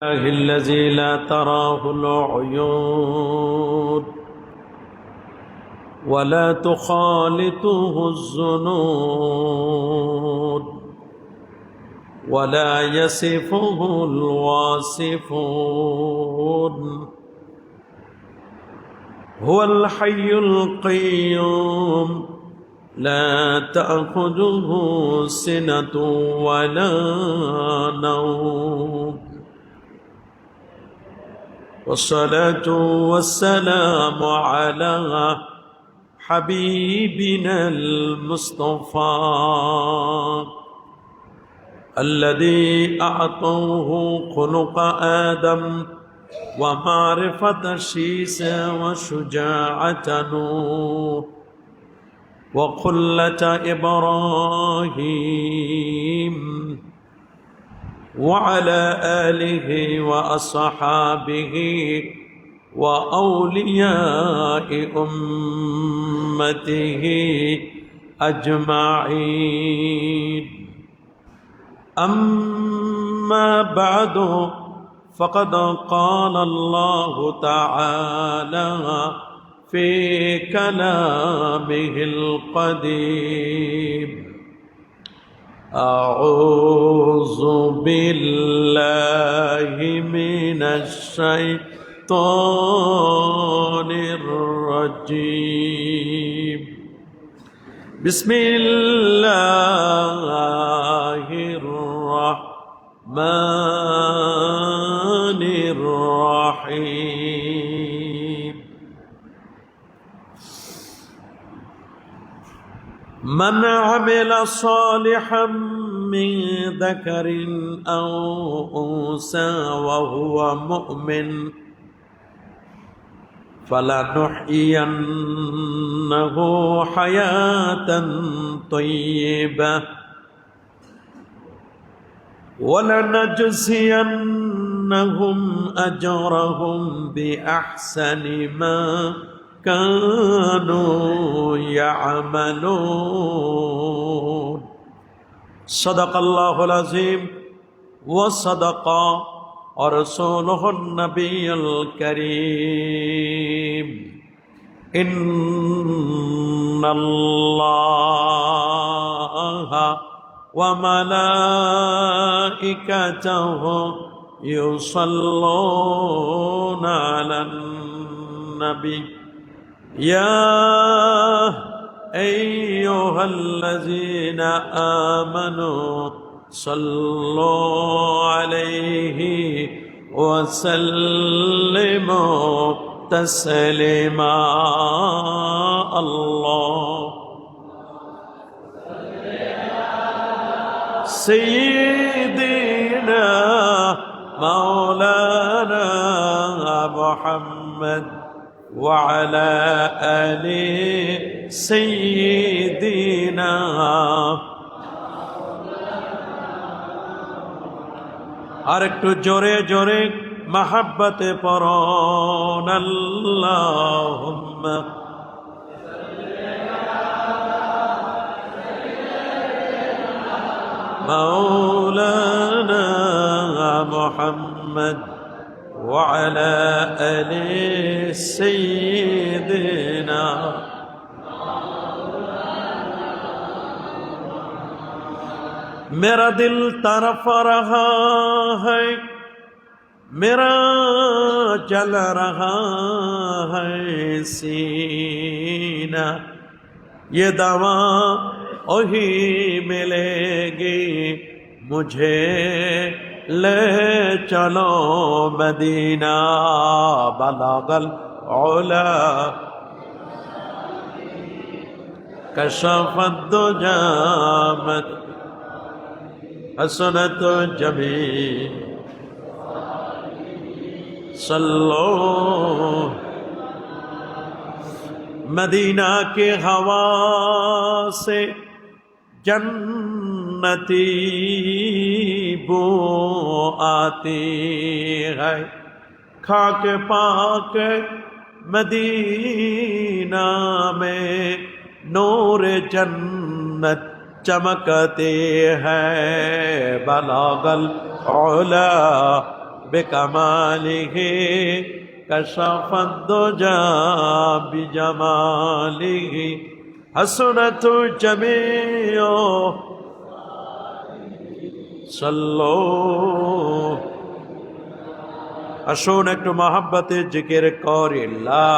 الذي لا تراه العيون ولا تخالطه الظنون ولا يصفه الواصفون. هو الحي القيوم لا تأخذه سنة ولا نوم، والصلاة والسلام على حبيبنا المصطفى الذي أعطوه خلق آدم ومعرفة شيس وشجاعة نوح وقلة إبراهيم، وعلى آله وأصحابه وأولياء أمته أجمعين. أما بعد، فقد قال الله تعالى في كلامه القديم: أعوذ بالله من الشيطان الرجيم. بسم الله الرحمن الرحيم. من عمل صالحا من ذكر أو أنثى وهو مؤمن فلنحيينه حياة طيبة ولنجزينهم أجرهم بأحسن ما كانوا يعملون. صدق الله العظيم وصدق رسوله النبي الكريم. إن الله وملائكته يصلون على النبي يا أيها الذين آمنوا صلوا عليه وسلموا تسليما. الله سيدنا مولانا محمد وعلى آل سيدنا. আর একটু জোরে জোরে মহব্বতে পড়ুন আল্লাহুম্মা مولانا محمد وعلى آل سيدنا. मेरा दिल तरफ रहा है, मेरा जल रहा है सीना, ये दवा वही मिलेगी मुझे ले चलो मदीना. बलगल औला कशफत दुजा हसनत जमी सल्लो. मदीना के हवा से जन्नती बो आती है, खाक पाक मदीना में नूर जन्नत चमकते हैं। बलागल औला بكماله كشف الدجى بجماله حسنت جميع صلوا আসুন একটু মহব্বতে জিকির করি লা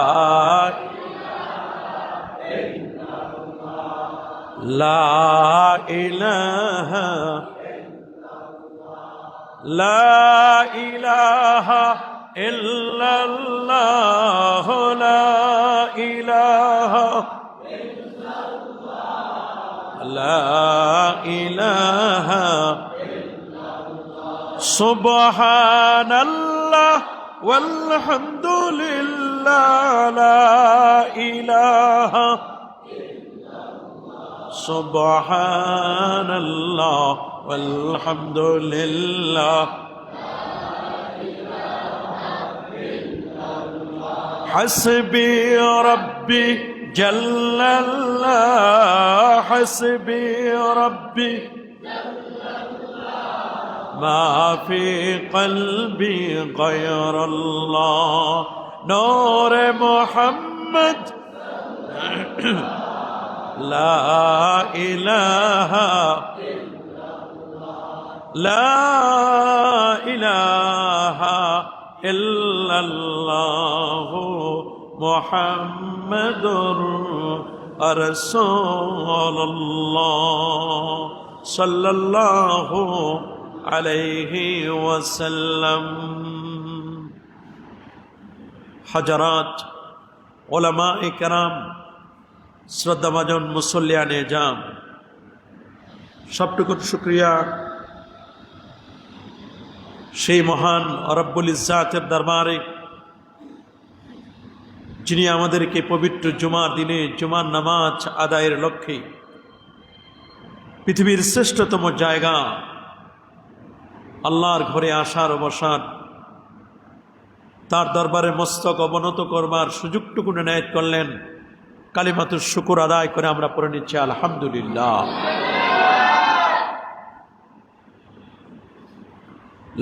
ইলাহা লা ইলাহা ইল্লাল্লাহ লা ইলাহা লা ইলাহা সুবহানাল্লাহ walhamdulillah la ilaha subhanallah walhamdulillah hasbi rabbi jallallah hasbi rabbi ما في قلبي غير الله نور محمد لا إله إلا الله محمد رسول الله صلى الله আলাইহি ওয়াসাল্লাম। হাজারাত উলামায়ে কেরাম, শ্রদ্ধাভাজন মুসল্লিয়ানে জাম, সবটুকুর শুকরিয়া সেই মহান রব্বুল ইজ্জাতের দরবারে যিনি আমাদেরকে পবিত্র জুমার দিনে জুমার নামাজ আদায়ের লক্ষ্যে পৃথিবীর শ্রেষ্ঠতম জায়গা আল্লাহর ঘরে আসার ও বসার, তার দরবারে মস্তক অবনত করবার সুযোগটুকু এনায়েত করলেন। কালিমাতুশ শুকর আদায় করে আমরা পড়ে নিচ্ছি আলহামদুলিল্লাহ।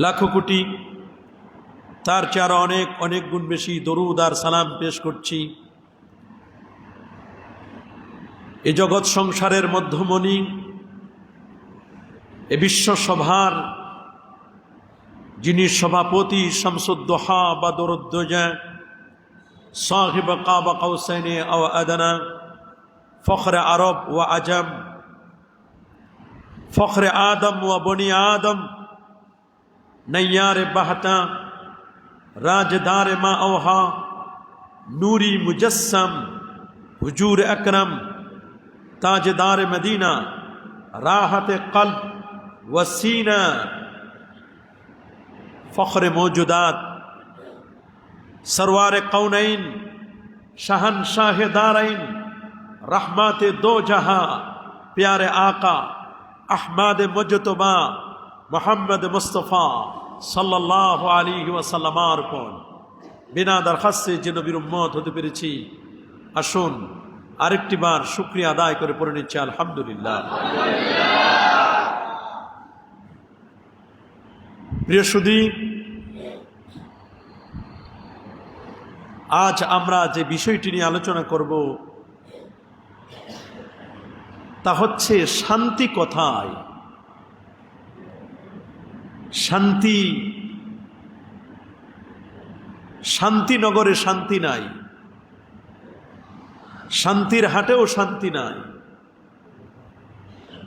লাখো কোটি, তার চেয়ে আরো অনেক অনেক গুণ বেশি দরুদ আর সালাম পেশ করছি এ জগৎ সংসারের মধ্যমণি, এ বিশ্ব সভার যিনি সভাপতি শামসুদ্দোহা বা দরুদ্দোজা সাহিব কাবা কাউসাইনে আও আদনা, ফখরে আরব ওয়া আজম, ফখরে আদম ওয়া বনি আদম, নৈয়ারে বাহতা, রাজদারে মা ওহা, নূরি মুজস্সম, হুজুর আকরম, তাজদার মদিনা, রাহতে কল্ব ওয়াসিনা, ফখরে মৌজুদাত, सरवार कौनैन, शहनशाह दारैन, रहमत दो जहां, प्यारे आका अहमद मुजतबा मोहम्मद मुस्तफ़ा सल्लल्लाहु अलैहि वसल्लमार উপর বিনা দরখাস্তে যে নবীর উম্মত হতে পেরেছি, আসুন আরেকটি বার শুকরিয়া আদায় করে পড়ে নিচ্ছি আলহামদুলিল্লাহ। প্রিয় সুধী, আজ আমরা যে বিষয়টি নিয়ে আলোচনা করব তা হচ্ছে শান্তি কোথায়। শান্তি, শান্তিনগরে শান্তি নাই, শান্তির হাটেও শান্তি নাই,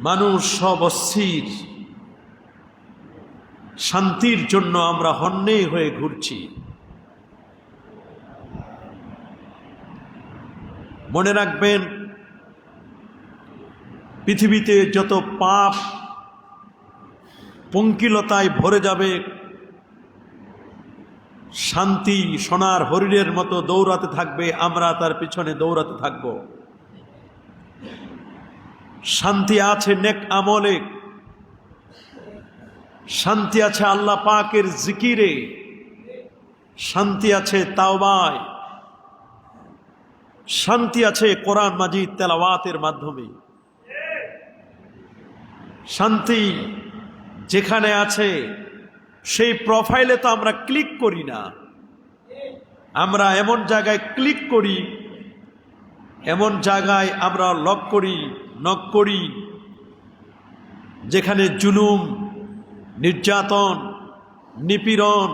মানুষ সব অস্থির, শান্তির জন্য আমরা হন্যে হয়ে ঘুরছি। মনে রাখবেন, পৃথিবীতে যত পাপ পঙ্কিলতায় ভরে যাবে, শান্তি সোনার হরিণের মতো দৌড়াতে থাকবে, আমরা তার পিছনে দৌড়াতে থাকব। শান্তি আছে নেক আমলে, শান্তি আছে আল্লাহ পাকের জিকিরে, শান্তি আছে তাওবায়, শান্তি আছে কোরআন মাজিদ তেলাওয়াতের মাধ্যমে। শান্তি যেখানে আছে সেই প্রোফাইলে তো আমরা ক্লিক করি না। আমরা এমন জায়গায় ক্লিক করি, এমন জায়গায় আমরা নক করি যেখানে জুলুম, নির্যাতন, নিপীড়ন,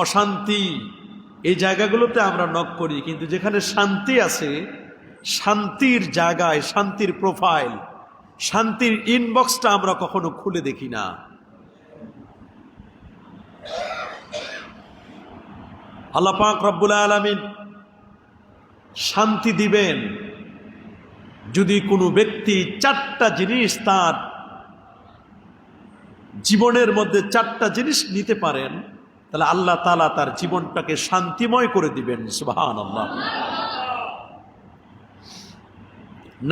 অশান্তি, এই জায়গাগুলোতে আমরা নক করি। কিন্তু যেখানে শান্তি আছে, শান্তির জায়গায়, শান্তির প্রোফাইল, শান্তির ইনবক্সটা আমরা কখনো খুলে দেখি না। আল্লাহ পাক রব্বুল আলামিন শান্তি দিবেন যদি কোনো ব্যক্তি 4টা জিনিস তার জীবনের মধ্যে 4টা জিনিস নিতে পারেন, তাহলে আল্লাহ তাআলা তার জীবনটাকে শান্তিময় করে দিবেন। সুবহানাল্লাহ।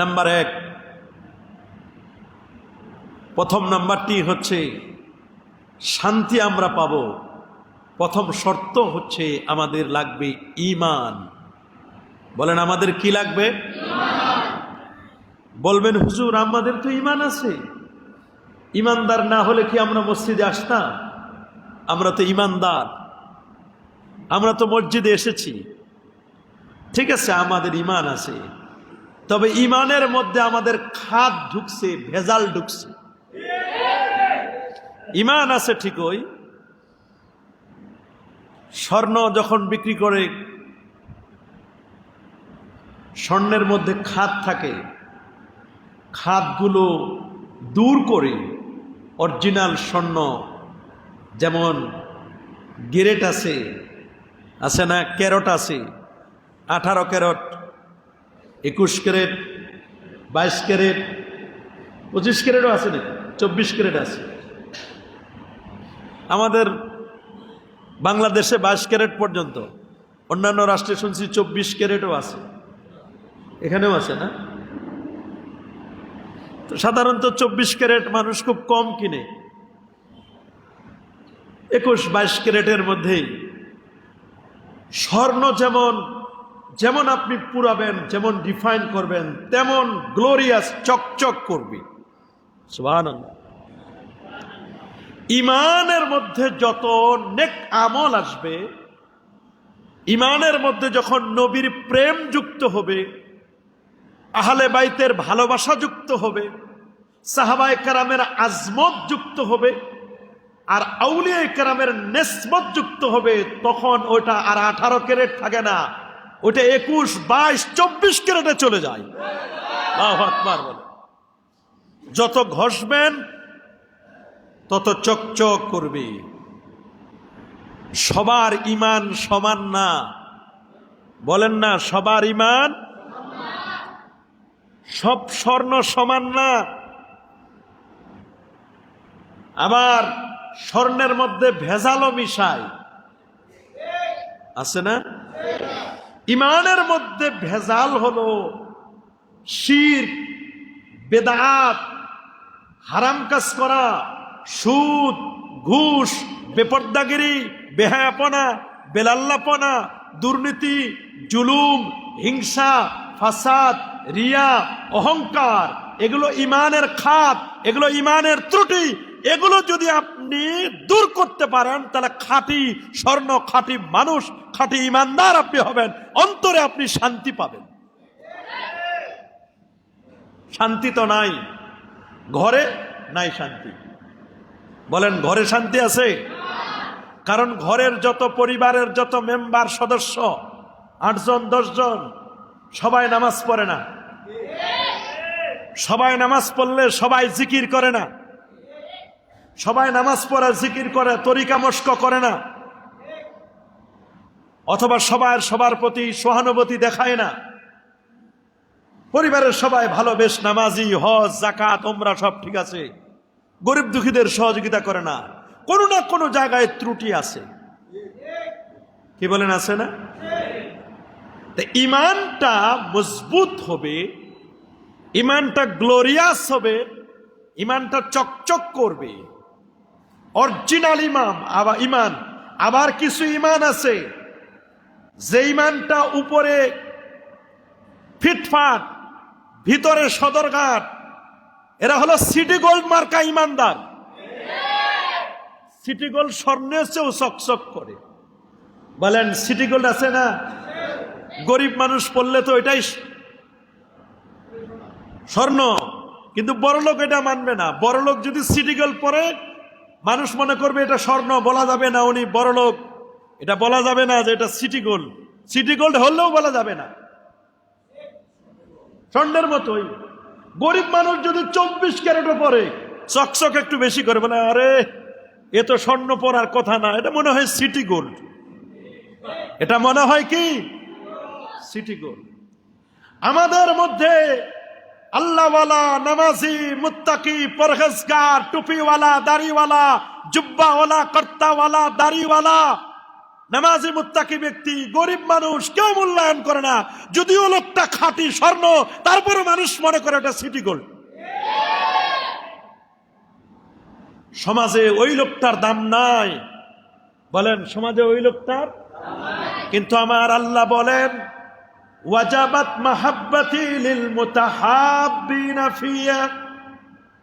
নাম্বার 1, প্রথম নাম্বারটি হচ্ছে শান্তি আমরা পাব। প্রথম শর্ত হচ্ছে আমাদের লাগবে ঈমান। বলেন আমাদের কি লাগবে? বলবেন হুজুর আমাদের তো ঈমান আছে। ঈমানদার না হলে কি আমরা মসজিদে আসতাম? আমরা তো ঈমানদার, আমরা তো মসজিদে এসেছি। ঠিক আছে, আমাদের ঈমান আছে, তবে ঈমানের মধ্যে আমাদের খাদ ঢুকছে, ভেজাল ঢুকছে। ঈমান আছে ঠিকই, স্বর্ণ যখন বিক্রি করে স্বর্ণের মধ্যে খাদ থাকে, খাদগুলো দূর করে অরিজিনাল স্বর্ণ, যেমন গ্রেড আছে না, ক্যারট আছে, 18 ক্যারেট, 21 ক্যারেট, 22 ক্যারেট, 25 ক্যারেটও আছে না, 24 ক্যারেট আছে। আমাদের বাংলাদেশে 22 ক্যারেট পর্যন্ত, অন্যান্য রাষ্ট্রে শুনছি 24 ক্যারেটও আছে, এখানেও আছে না? তো সাধারণত 24 ক্যারেট মানুষ খুব কম কিনে, 21-22 ক্যারেটের মধ্যেই স্বর্ণ যেমন আপনি পুরাবেন, যেমন ডিফাইন করবেন, তেমন গ্লোরিয়াস চকচক করবে। সুবহানাল্লাহ। ঈমানের মধ্যে যত নেক আমল আসবে, ঈমানের মধ্যে যখন নবীর প্রেম যুক্ত হবে, আহলে বাইতের ভালোবাসা যুক্ত হবে, সাহাবায়ে কেরামের আজমত যুক্ত হবে, আর আউলিয়া কেরামের নেসবত যুক্ত হবে, তখন ওটা আর 18 ক্যারেট থাকে না, ওটা 21, 22, 24 ক্যারেটে চলে যায়। আল্লাহু আকবার বলে। যত ঘষবেন তত চকচক করবে। সবার ঈমান সমান না, বলেন না, সবার ঈমান, সব স্বর্ণ সমান না। আবার স্বর্ণের মধ্যে ভেজালও মিশায়, আছে না? ঈমানের মধ্যে ভেজাল হলো শিরক, বেদাত, হারাম কাজ করা, সুদ, ঘুষ, বেপরদাগিরি, বেহায়াপনা, বেলাল্লাপনা, দুর্নীতি, জুলুম, হিংসা, ফাসাদ, রিয়া, অহংকার, এগুলো ঈমানের খাত, এগুলো ঈমানের ত্রুটি। এগুলো যদি আপনি দূর করতে পারেন, তাহলে খাঁটি স্বর্ণ, খাঁটি মানুষ, খাঁটি ঈমানদার আপনি হবেন। অন্তরে আপনি শান্তি পাবেন। শান্তি তো নাই, ঘরে নাই শান্তি। বলেন ঘরে শান্তি আছে? কারণ ঘরের যত পরিবারের যত মেম্বার, সদস্য, 8 জন 10 জন, সবাই নামাজ পড়ে না। সবাই নামাজ পড়লে সবাই জিকির করে না। সবাই নামাজ পড়ে, জিকির করে, তরিকা মস্ক করে না। অথবা সবার প্রতি সহানুভূতি দেখায় না। পরিবারের সবাই ভালো, বেশ নামাজি, হজ, যাকাত, ওমরা সব ঠিক আছে, গরিব দুঃখীদের সহযোগিতা করে না। কোনো না কোনো জায়গায় ত্রুটি আছে। কি বলেন, আছে না? ঈমানটা মজবুত হবে, ঈমানটা গ্লোরিয়াস হবে, ঈমানটা চকচক করবে, অরিজিনাল ঈমান। আবার কিছু ঈমান আছে যে ঈমানটা উপরে ফিটফাট, ভিতরে সদরঘাট। এরা হলো সিটি গোল্ড মার্কা ঈমানদার। সিটি গোল্ড স্বর্ণের চেয়েও চকচক করে। বলেন সিটি গোল্ড আছে না? গরিব মানুষ পড়লে তো এটাই স্বর্ণ, কিন্তু বড়লোক এটা মানবে না। বড়লোক যদি সিটি গোল্ড পরে মানুষ মনে করবে এটা স্বর্ণ, বলা যাবে না উনি বড়লোক, এটা বলা যাবে না যে এটা সিটি গোল্ড। সিটি গোল্ড হলেও বলা যাবে না, স্বর্ণের মতোই। গরিব মানুষ যদি 24 ক্যারেটও পরে চকচক একটু বেশি করে, বলে আরে এ তো স্বর্ণ পরার কথা না, এটা মনে হয় সিটি গোল্ড, এটা মনে হয় কি সিটি গোল্ড। আমাদের মধ্যে আল্লাহওয়ালা, নামাজি, মুত্তাকি, পরহেজগার, টুপিওয়ালা, দাড়িওয়ালা, জুব্বাওয়ালা, কর্তাওয়ালা, দাড়িওয়ালা, নামাজি মুত্তাকি ব্যক্তি, গরিব মানুষ কেউ মূল্যায়ন করে না। যদিও লোকটা খাঁটি স্বর্ণ, তারপরে মানুষ মনে করে এটা সিটি গোল্ড। সমাজে ওই লোকটার দাম নাই। বলেন সমাজে ওই লোকটার, কিন্তু আমার আল্লাহ বলেন ওয়াজাবাত মাহাব্বাতি লিল মুতাহাব্বিনা ফিয়া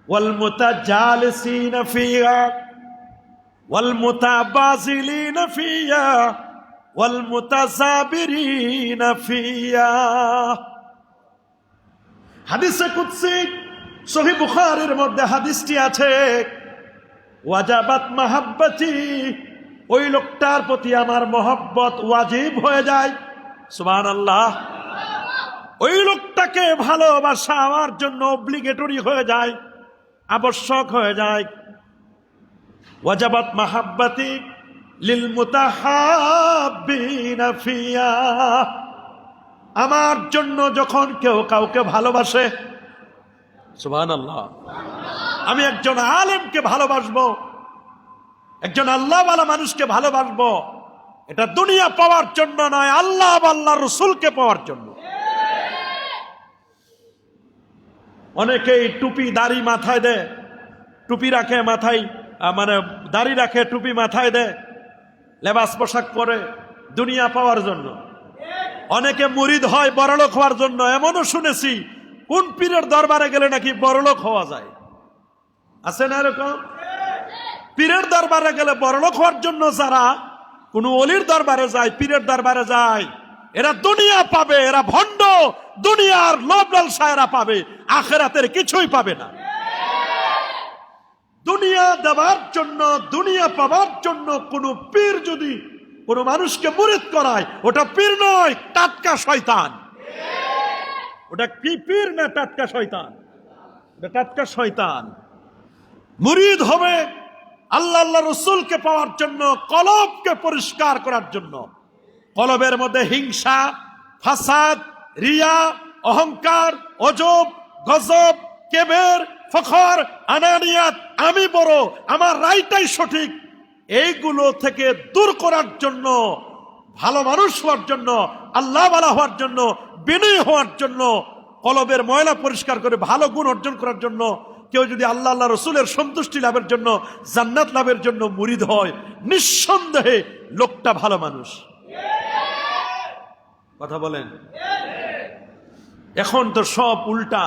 ওয়াল মুতাজালিসিনা ফিয়া ওয়াল মুতাবাযিলিনা ফিয়া ওয়াল মুতাযাবিরিনা ফিয়া। হাদিসে কুদসি সহিহ বুখারীর মধ্যে হাদিসটি আছে, ওয়াজাবাত মাহাব্বাতি, ওই লোকটার প্রতি আমার মহব্বত ওয়াজিব হয়ে যায়। সুবহানাল্লাহ। ওই লোকটাকে ভালোবাসা আমার জন্য অব্লিগেটরি হয়ে যায়, আবশ্যক হয়ে যায়। ওয়াজাবাত মাহাব্বাতি লিল মুতাহাব্বিনা ফিয়া, আমার জন্য যখন কেউ কাউকে ভালোবাসে, সুবহানাল্লাহ, আমি একজন আলেমকে ভালোবাসবো, একজন আল্লাহওয়ালা মানুষকে ভালোবাসবো, এটা দুনিয়া পাওয়ার জন্য নয়, আল্লাহ আল্লাহ রসুলকে পাওয়ার জন্য। অনেকেই টুপি দাড়ি মাথায় দেয়, টুপি রাখে মাথায়, মানে দাড়ি রাখে, টুপি মাথায় দেয়, লেবাস পোশাক পরে দুনিয়া পাওয়ার জন্য। অনেকে মুরিদ হয় বড়লোক হওয়ার জন্য। এমনও শুনেছি কোন পীরের দরবারে গেলে নাকি বড়লোক হওয়া যায়। আছে না এরকম? পীরের দরবারে গেলে বড়লোক হওয়ার জন্য যারা কোন অলির দরবারে যায়, পীরের দরবারে যায়, এরা দুনিয়া পাবে, এরা ভণ্ড, দুনিয়ার লোভ লালসা এরা পাবে, আখিরাতের কিছুই পাবে না। দুনিয়া দেওয়ার জন্য, দুনিয়া পাওয়ার জন্য কোন পীর যদি কোন মানুষকে মুরিদ করায়, ওটা পীর নয়, টাটকা শয়তান। ওটা কি পীর না টাটকা শয়তান? ওটা টাটকা শয়তান। মুরিদ হবে আল্লাহ আল্লাহ রসুলকে পাওয়ার জন্য, কলবকে পরিষ্কার করার জন্য। কলবের মধ্যে হিংসা, ফাসাদ, রিয়া, অহংকার, অজব, গজব, কেবের, ফখর, আনানিয়াত, আমি বড়, আমার রায়টাই সঠিক, এইগুলো থেকে দূর করার জন্য, ভালো মানুষ হওয়ার জন্য, আল্লাহওয়ালা হওয়ার জন্য, বিনয়ী হওয়ার জন্য, কলবের ময়লা পরিষ্কার করে ভালো গুণ অর্জন করার জন্য, কেউ যদি আল্লাহ আল্লাহ রসুলের সন্তুষ্টি লাভের জন্য, জান্নাত লাভের জন্য মুরিদ হয়, নিঃসন্দেহে লোকটা ভালো মানুষ। কথা বলেন। এখন তো সব উল্টা।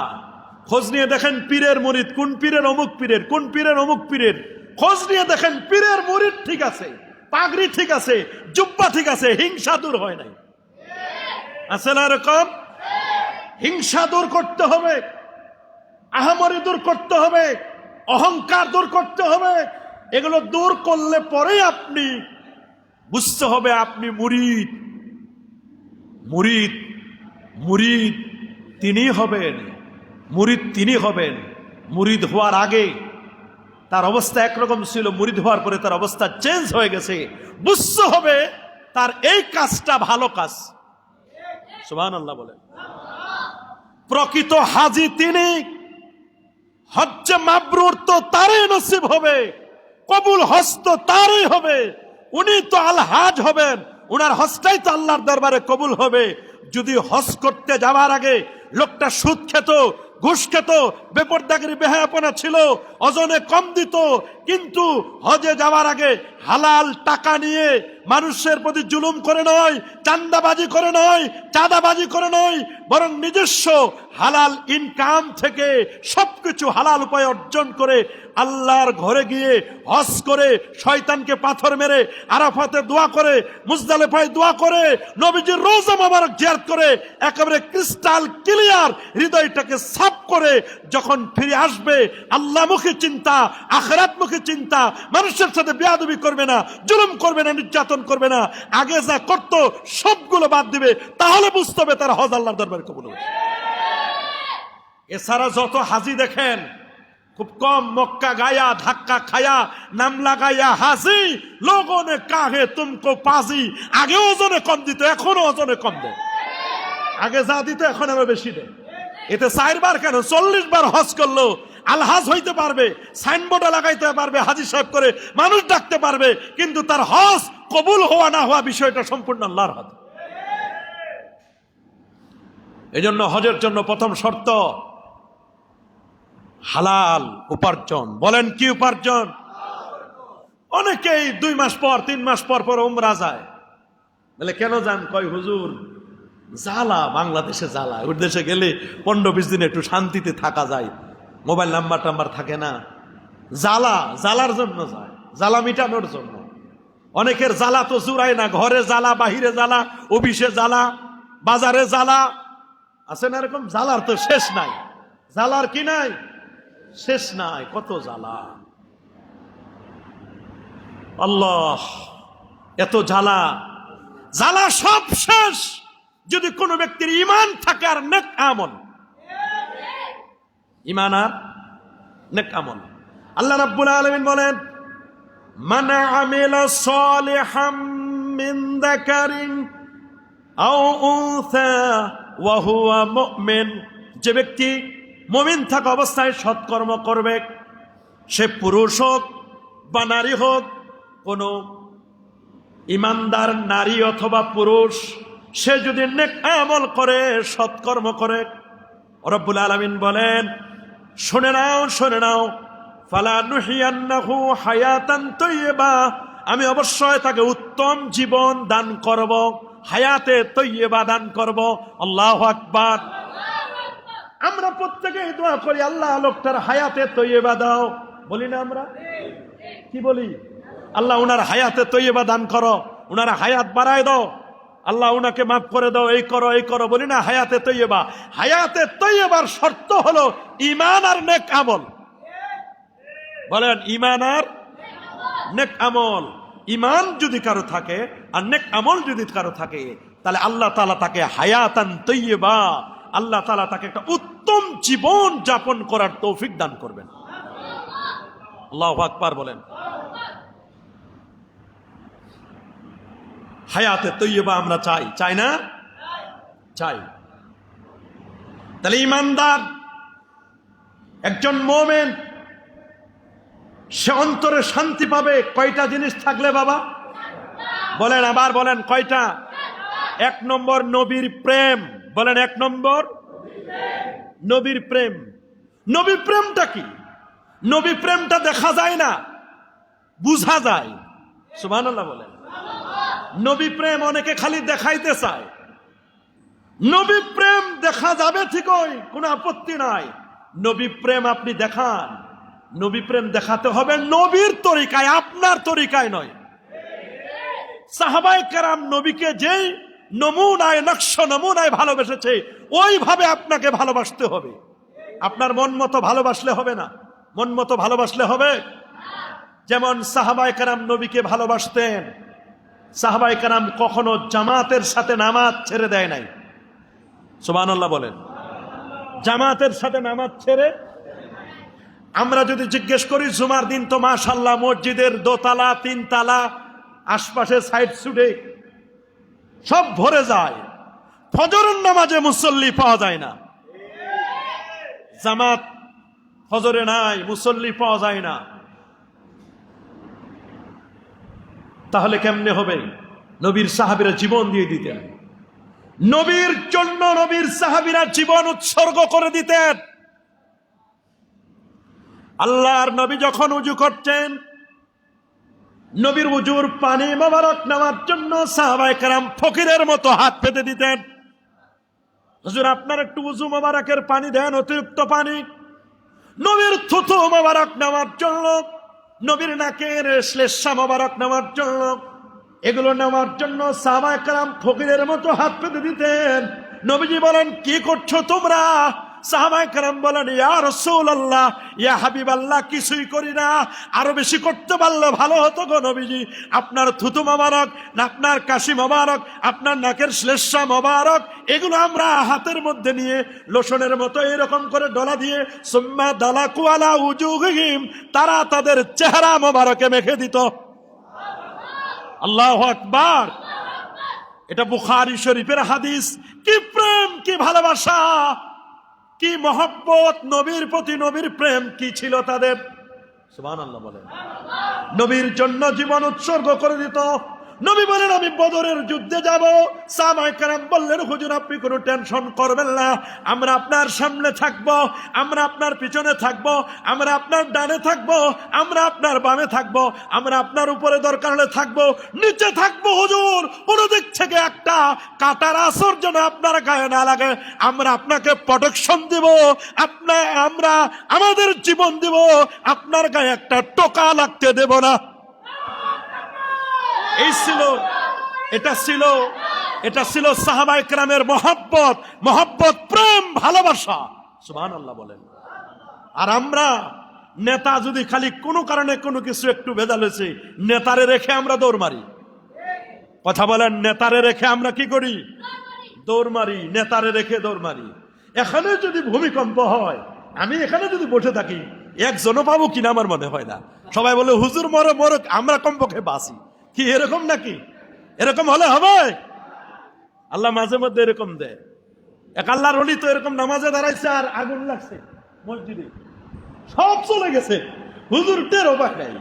খোঁজ নিয়ে দেখেন পীরের মুরিদ, কোন পীরের অমুক পীরের, কোন পীরের অমুক পীরের। খোঁজ নিয়ে দেখেন পীরের মুরিদ ঠিক আছে, পাগড়ি ঠিক আছে, জুব্বা ঠিক আছে, হিংসা দূর হয় নাই। আছে না এরকম? হিংসা দূর করতে হবে, আহামরি দূর করতে হবে, অহংকার দূর করতে হবে। এগুলো দূর করলে পরে আপনি বুঝতে হবে আপনি মুরিদ। মুরিদ মুরিদ তিনি হবেন, মুরিদ তিনি হবেন। মুরিদ হওয়ার আগে তার অবস্থা একরকম ছিল, মুরিদ হওয়ার পরে তার অবস্থা চেঞ্জ হয়ে গেছে। বুঝতে হবে তার এই কাজটা ভালো কাজ। সুবহানাল্লাহ বলেন। প্রকৃত হাজী তিনি, হজ্জে মাবরুর তো তারই নসিব হবে, কবুল হজ তো তারই হবে। উনি তো আল হাজ হবেন, উনার হজটাই তো আল্লাহর দরবারে কবুল হবে। যদি হজ করতে যাওয়ার আগে লোকটা সুদ খেত, ঘুষ খেত, বেপরদাগিরি বেহায়াপনা ছিল, ওজনে কম দিত, কিন্তু হজে যাওয়ার আগে হালাল টাকা নিয়ে মানুষের প্রতি জুলুম করে নয়, চাঁদাবাজি করে নয়, চাঁদাবাজি করে নয়, বরং নিজস্ব হালাল ইনকাম থেকে সবকিছু হালাল উপায়ে অর্জন করে আল্লাহর ঘরে গিয়ে হজ করে, শয়তানকে পাথর মেরে, আরাফাতে দোয়া করে, মুজদালিফায় দোয়া করে, নবীজির রওজা মোবারক জিয়ারত করে, একেবারে ক্রিস্টাল ক্লিয়ার হৃদয়টাকে সাফ করে যখন ফিরে আসবে, আল্লাহমুখী চিন্তা, আখিরাতমুখী চিন্তা, মানুষের সাথে বেয়াদবি করবে না, জুলুম করবে না, নির্যাতন করবে না, আগে যা করত সবগুলো বাদ দিবে, তাহলে বুঝতে হবে তার হজ আল্লাহর দরবারে কবুল হবে। এছাড়া যত হাজি দেখেন খুব কম মক্কা গায়া, ধাক্কা খায়া, নাম লাগাইয়া হাসি, লোগোं ने काहे तुमको पाजी, আগে ওজনে কম দিত, এখনো ওজনে কম দেয়। আগে যা দিত এখন আরো বেশি দেয়। এতে 4 বার কেন 40 বার হজ করলো আলহাজ হইতে পারবে, সাইনবোর্ডে লাগাইতে পারবে, হাজি সাহেব করে মানুষ ডাকতে পারবে, কিন্তু তার হজ কবুল হওয়া না হওয়া বিষয়টা সম্পূর্ণ আল্লাহর হাতে। এজন্য হজের জন্য প্রথম শর্ত হালাল উপার্জন। বলেন কি উপার্জন? অনেকেই 2 মাস পর 3 মাস পর পর উমরা যায়। বলে কেন যান? কয় হুজুর জ্বালা, বাংলাদেশে জ্বালা, ওই দেশে গেলে 15-20 দিন একটু শান্তিতে থাকা যায়, মোবাইল নাম্বার টাম্বার থাকে না, জ্বালা, জ্বালার জন্য যায়, জ্বালা মিটানোর জন্য। অনেকের জ্বালা তো জুড়ায় না, ঘরে জ্বালা, বাহিরে জ্বালা, অফিসে জ্বালা, বাজারে জ্বালা, আছে না এরকম? জ্বালার তো শেষ নাই, জ্বালার কি নাই? শেষ নাই, কত জ্বালা। আল্লাহ, এত জ্বালা, জ্বালা সব শেষ যদি কোনো ব্যক্তির ঈমান থাকে আর নেক আমল। ঈমান আর নেক আমল। আল্লাহ রাব্বুল আলামিন বলেন, মান আমিলা সালিহাম মিন যাকারিন আও উনসা ওয়া হুয়া মুমিন, যে ব্যক্তি মুমিন থাকা অবস্থায় সৎকর্ম করবে, সে পুরুষ হোক বা নারী হোক, কোন ইমানদার নারী অথবা পুরুষ, সে যদি নেক আমল করে, সৎকর্ম করে, রব্বুল আলামিন বলেন, শুনে নাও, শুনে নাও, ফালা নুহিয়ান্নাহু হায়াতান তাইয়্যিবা, আমি অবশ্যই তাকে উত্তম জীবন দান করব, হায়াতে তাইয়্যিবা দান করব। আল্লাহু আকবার। আমরা প্রত্যেকেই দোয়া করি, আল্লাহ লোকটার হায়াতে তাইয়্যিবা দাও, বলি না আমরা? কি বলি? আল্লাহ উনার হায়াতে তাইয়্যিবা দান করো, উনার হায়াত বাড়ায় দাও, আল্লাহ উনাকে মাফ করে দাও, এই করো এই করো, বলি না? হায়াতে তাইয়্যিবা। হায়াতে তাইয়্যিবার শর্ত হলো ঈমান আর নেক আমল। বলেন ঈমান আর নেক আমল। ঈমান যদি কারো থাকে আর নেক আমল যদি কারো থাকে, তাহলে আল্লাহ তাআলা তাকে হায়াতান তাইয়্যিবা, আল্লাহ তাআলা তাকে একটা উত্তম জীবন যাপন করার তৌফিক দান করবেন। আল্লাহু আকবার বলেন। হায়াতে তাইয়্যিবা আমরা চাই, চাই না? চাই। তাহলে ঈমানদার একজন মুমিন, সে অন্তরে শান্তি পাবে কয়টা জিনিস থাকলে বাবা? বলেন, আবার বলেন, কয়টা? 1 নম্বর নবীর প্রেম। বলেন 1 নম্বর নবীর প্রেম। নবী প্রেমটা কি? নবী প্রেমটা দেখা যায় না, বুঝা যায়। সুবহানাল্লাহ বলেন। নবী প্রেম অনেকে খালি দেখাইতে চায়। নবী প্রেম দেখা যাবে ঠিকই, কোনো আপত্তি নাই। নবী প্রেম আপনি দেখান, নবী প্রেম দেখাতে হবে নবীর তরিকায়, আপনার তরিকায় নয়। সাহাবায়ে কেরাম নবীকে যেই নমুনায়, নকশ নমুনায় ভালোবেসেছে, ওইভাবে আপনাকে ভালোবাসতে হবে। আপনার মন মতো ভালোবাসলে হবে না। মন মতো ভালোবাসলে হবে? যেমন সাহাবায়ে কেরাম নবীকে ভালোবাসতেন। সাহাবায়ে কেরাম কখনো জামাতের সাথে নামাজ ছেড়ে দেয় নাই। সুবহানাল্লাহ বলেন। জামাতের সাথে নামাজ ছেড়ে, আমরা যদি জিজ্ঞেস করি জুমার দিন তো মাশাআল্লাহ মসজিদের 2 তালা 3 তালা আশপাশে সাইড সুডে সব ভরে যায়, ফজরের নামাজে মুসল্লি পাওয়া যায় না। জামাত ফজরে নাই, মুসল্লি পাওয়া যায় না, তাহলে কেমনে হবে? নবীর সাহাবীরা জীবন দিয়ে দিতেন, নবীর জন্য নবীর সাহাবীরা জীবন উৎসর্গ করে দিতেন। আল্লাহর নবী যখন উজু করতেন, নবীর উজুর পানি মোবারক নেওয়ার জন্য সাহাবায়ে কেরাম ফকিরের মতো হাত পেতে দিতেন। হুজুর আপনার একটু উজু মোবারকের পানি দেন, অতিরিক্ত পানি। নবীর থুতু মোবারক নেওয়ার জন্য, নবীর নাকের শ্লেষ্মা মোবারক নেওয়ার জন্য, এগুলো নেওয়ার জন্য সাহাবায়ে কেরাম ফকিরের মতো হাত পেতে দিতেন। নবীজি বলেন, কি করছো তোমরা? সাহাবায়ে কেরাম বলেন, ইয়া রাসূলুল্লাহ, ইয়া হাবিবাল্লাহ, কিছুই করি না, আরো বেশি করতে পারলে ভালো হতো গো নবীজি। আপনার থুতু মোবারক, আপনার কাশি মোবারক, আপনার নাকের শ্লেষ্মা মোবারক, এগুলো আমরা হাতের মধ্যে নিয়ে লোশনের মতো এরকম করে ডলা দিয়ে সুম্মা দালাকু আলা উজুহিম, তারা তাদের চেহারা মোবারকে মেখে দিত। আল্লাহু আকবার। এটা বুখারী শরীফের হাদিস। কি প্রেম, কি ভালোবাসা, কি মহব্বত, নবীর প্রতি নবীর প্রেম কি ছিল তাদের। সুবহানাল্লাহ বলেন। নবীর জন্য জীবন উৎসর্গ করে দিত। নবী বলেন, আমি বদরের যুদ্ধে যাব। সাহাবায়ে কেরাম বললেন, হুজুর আপনি কোনো টেনশন করবেন না, আমরা আপনার সামনে থাকব, আমরা আপনার পিছনে থাকব, আমরা আপনার ডানে থাকব, আমরা আপনার বামে থাকব, আমরা আপনার উপরে দরকার হলে থাকব, নিচে থাকবো হুজুর, কোন দিক থেকে একটা কাঁটার আসর যেন আপনার গায়ে না লাগে, আমরা আপনাকে প্রোটেকশন দিব, আমরা আমাদের জীবন দিব, আপনার গায়ে একটা টোকা লাগতে দেব না। এটা ছিল সাহাবায়ে কেরামের মহব্বত, প্রেম, ভালোবাসা। সুবহানাল্লাহ বলেন। আর আমরা নেতা যদি খালি কোনো কারণে কোনো কিছু একটু ভেজাল হয়েছে, নেতারে রেখে আমরা দৌড় মারি। কথা বলেন, নেতারে রেখে আমরা কি করি? দৌড় মারি, নেতারে রেখে দৌড় মারি। এখানে যদি ভূমিকম্প হয়, আমি এখানে যদি বসে থাকি, একজনও পাবো কিনা আমার মনে হয় না। সবাই বলে হুজুর মরক, আমরা কমপক্ষে বাঁচি। কি এরকম নাকি? এরকম হলে হবে? আল্লাহ মাঝে মধ্যে এরকম দেয়। এক আল্লাহর ওলি তো এরকম নামাজে দাঁড়াইছে, আর আগুন লাগছে মসজিদে, সব চলে গেছে, হুজুর টেরও পায় নাই।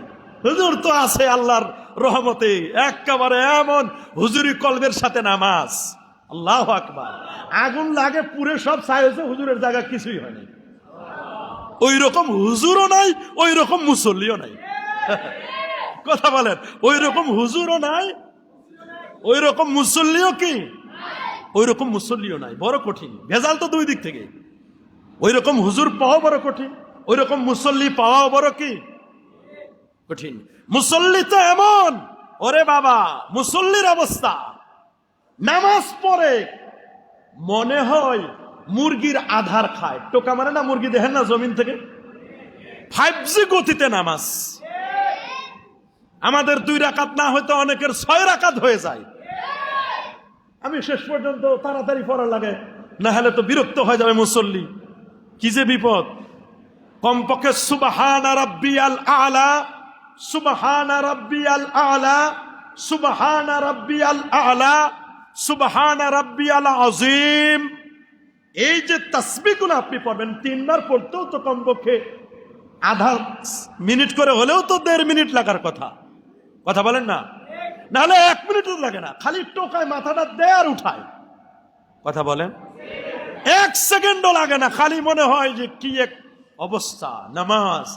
হুজুর তো আছে আল্লাহর রহমতে, একেবারে এমন হুজুরি কলবের সাথে নামাজ। আল্লাহু আকবার। আগুন লাগে, পুরে সব ছাই হয়েছে, হুজুরের জায়গা কিছুই হয়নি। ওই রকম হুজুরও নাই, ওই রকম মুসল্লিও নাই। কথা বলেন, ওই রকম হুজুরও নাই, ওই রকম মুসল্লিও কি, ওই রকম মুসল্লিও নাই। বড় কঠিন, ভেজাল তো দুই দিক থেকে। ওই রকম হুজুর পাওয়া বড় কঠিন, ওই রকম মুসল্লি পাওয়াও বড় কি কঠিন। মুসল্লি তো এমন, ওরে বাবা, মুসল্লির অবস্থা, নামাজ পড়ে মনে হয় মুরগির আধার খায়। টোকা মানে না, মুরগি দেখেন না জমিন থেকে, 5G গতিতে নামাজ। আমাদের 2 রাকাত না হয়তো অনেকের 6 রাকাত হয়ে যায়। আমি শেষ পর্যন্ত তাড়াতাড়ি পড়া লাগে, না হলে তো বিরক্ত হয়ে যাবে মুসল্লি। কি যে বিপদ। কমপক্ষে সুবহানা রাব্বিয়াল আলা, সুবহানা রাব্বিয়াল আলা, সুবহানা রাব্বিয়াল আলা, সুবহানা রাব্বিয়াল আযীম, এই যে তাসবিহগুলো আপনি পড়বেন 3 বার পড়তেও তো কমপক্ষে আধা মিনিট করে হলেও তো 1.5 মিনিট লাগার কথা। কথা বলেন না? নাহলে 1 মিনিটও লাগে না, খালি টোকায় মাথাটা দেয় আর উঠায়। কথা বলেন, 1 সেকেন্ডও লাগে না, খালি মনে হয় যে কি এক অবস্থা। নামাজ,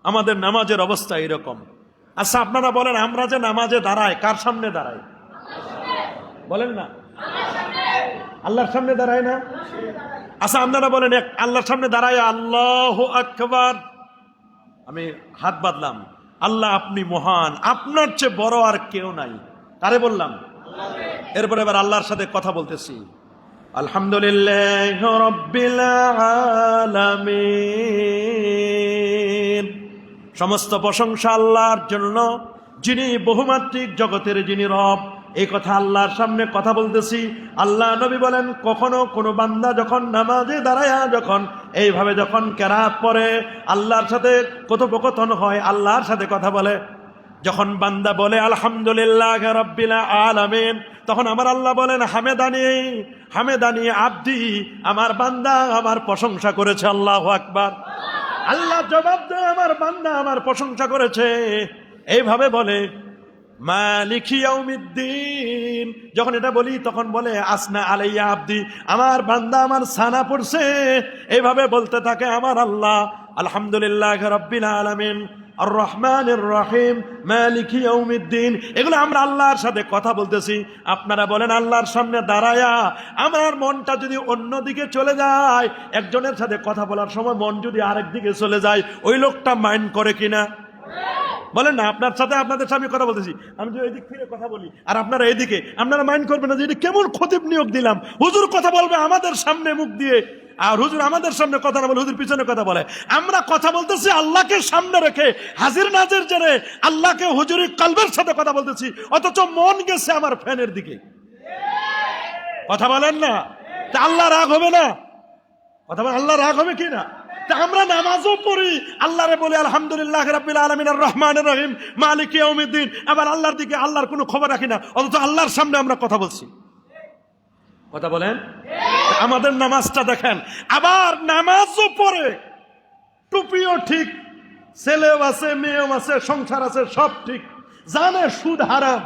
আমাদের নামাজের অবস্থা এরকম। আচ্ছা আপনারা বলেন, আমরা যে নামাজে দাঁড়াই, কার সামনে দাঁড়াই? বলেন না, আল্লাহর সামনে দাঁড়ায় না? আচ্ছা আপনারা বলেন, আল্লাহর সামনে দাঁড়ায় আল্লাহু আকবার, আমি হাত বাঁধলাম, আল্লাহ আপনি মহান, আপনার চেয়ে বড় আর কেউ নাই। কারে বললাম? এরপরে এবার আল্লাহর সাথে কথা বলতেছি। আলহামদুলিল্লাহ রাব্বিল আলামিন, সমস্ত প্রশংসা আল্লাহর জন্য, যিনি বহুমাত্রিক জগতের যিনি রব। এই কথা আল্লাহর সামনে কথা বলতেছি। আল্লাহ নবী বলেন, কখনো কোনো বান্দা যখন নামাজে দাঁড়ায়া যখন এইভাবে যখন কেরাত পড়ে, আল্লাহর সাথে কথোপকথন হয়, আল্লাহর সাথে কথা বলে, যখন বান্দা বলে আলহামদুলিল্লাহ রাব্বিল আলামিন, তখন আমার আল্লাহ বলেন, হামেদানি আব্দি, আমার বান্দা আমার প্রশংসা করেছে। আল্লাহু আকবার। আল্লাহ জবাব দেয়, আমার বান্দা আমার প্রশংসা করেছে। এইভাবে বলে মালিকি ইয়াউমিদ্দিন, যখন এটা বলি তখন বলে আসনা আলাইয়া আব্দি, আমার বান্দা আমার সানা পড়ছে। এইভাবে বলতে থাকে আমার আল্লাহ, আলহামদুলিল্লাহি রাব্বিল আলামিন, আর রহমানির রহিম, মালিকি ইয়াউমিদ্দিন। এগুলো আমরা আল্লাহর সাথে কথা বলতেছি। আপনারা বলেন আল্লাহর সামনে দাঁড়ায়া আমার মনটা যদি অন্যদিকে চলে যায়, একজনের সাথে কথা বলার সময় মন যদি আরেক দিকে চলে যায়, ওই লোকটা মাইন্ড করে কিনা? বলেন না, আপনার সাথে আপনাদের সামনে কথা বলতেছি, আমি যদি এদিক ফিরে কথা বলি আর আপনারা এদিকে, আপনারা মাইন্ড করবেন না যে এটা কেমন খতিব নিয়োগ দিলাম? হুজুর কথা বলবে আমাদের সামনে মুখ দিয়ে, আর হুজুর আমাদের সামনে কথা না বলে হুজুর পিছনে কথা বলে। আমরা কথা বলতেছি আল্লাহকে সামনে রেখে, হাজির নাজির জেনে আল্লাহকে হুজুরি কলবের সাথে কথা বলতেছি, অথচ মন গেছে আমার ফ্যানের দিকে। কথা বলেন না, তা আল্লাহ রাগ হবে না? কথা বলেন, আল্লাহ রাগ হবে কি না? তা আমরা নামাজও পড়ি, আল্লাহরে বলি আলহামদুলিল্লাহি রাব্বিল আলামিন, আর রহমানির রহিম, মালিকি ইয়াউমিদ্দিন, আবার আল্লাহর দিকে আল্লাহর কোনো খবর রাখি না, অথচ আল্লাহর সামনে আমরা কথা বলছি। কথা বলেন, আমাদের নামাজটা দেখেন। আবার নামাজও পড়ে, টুপিও ঠিক, ছেলেও আছে, মেয়েও আছে, সংসার আছে, সব ঠিক, জানে সুদ হারাম,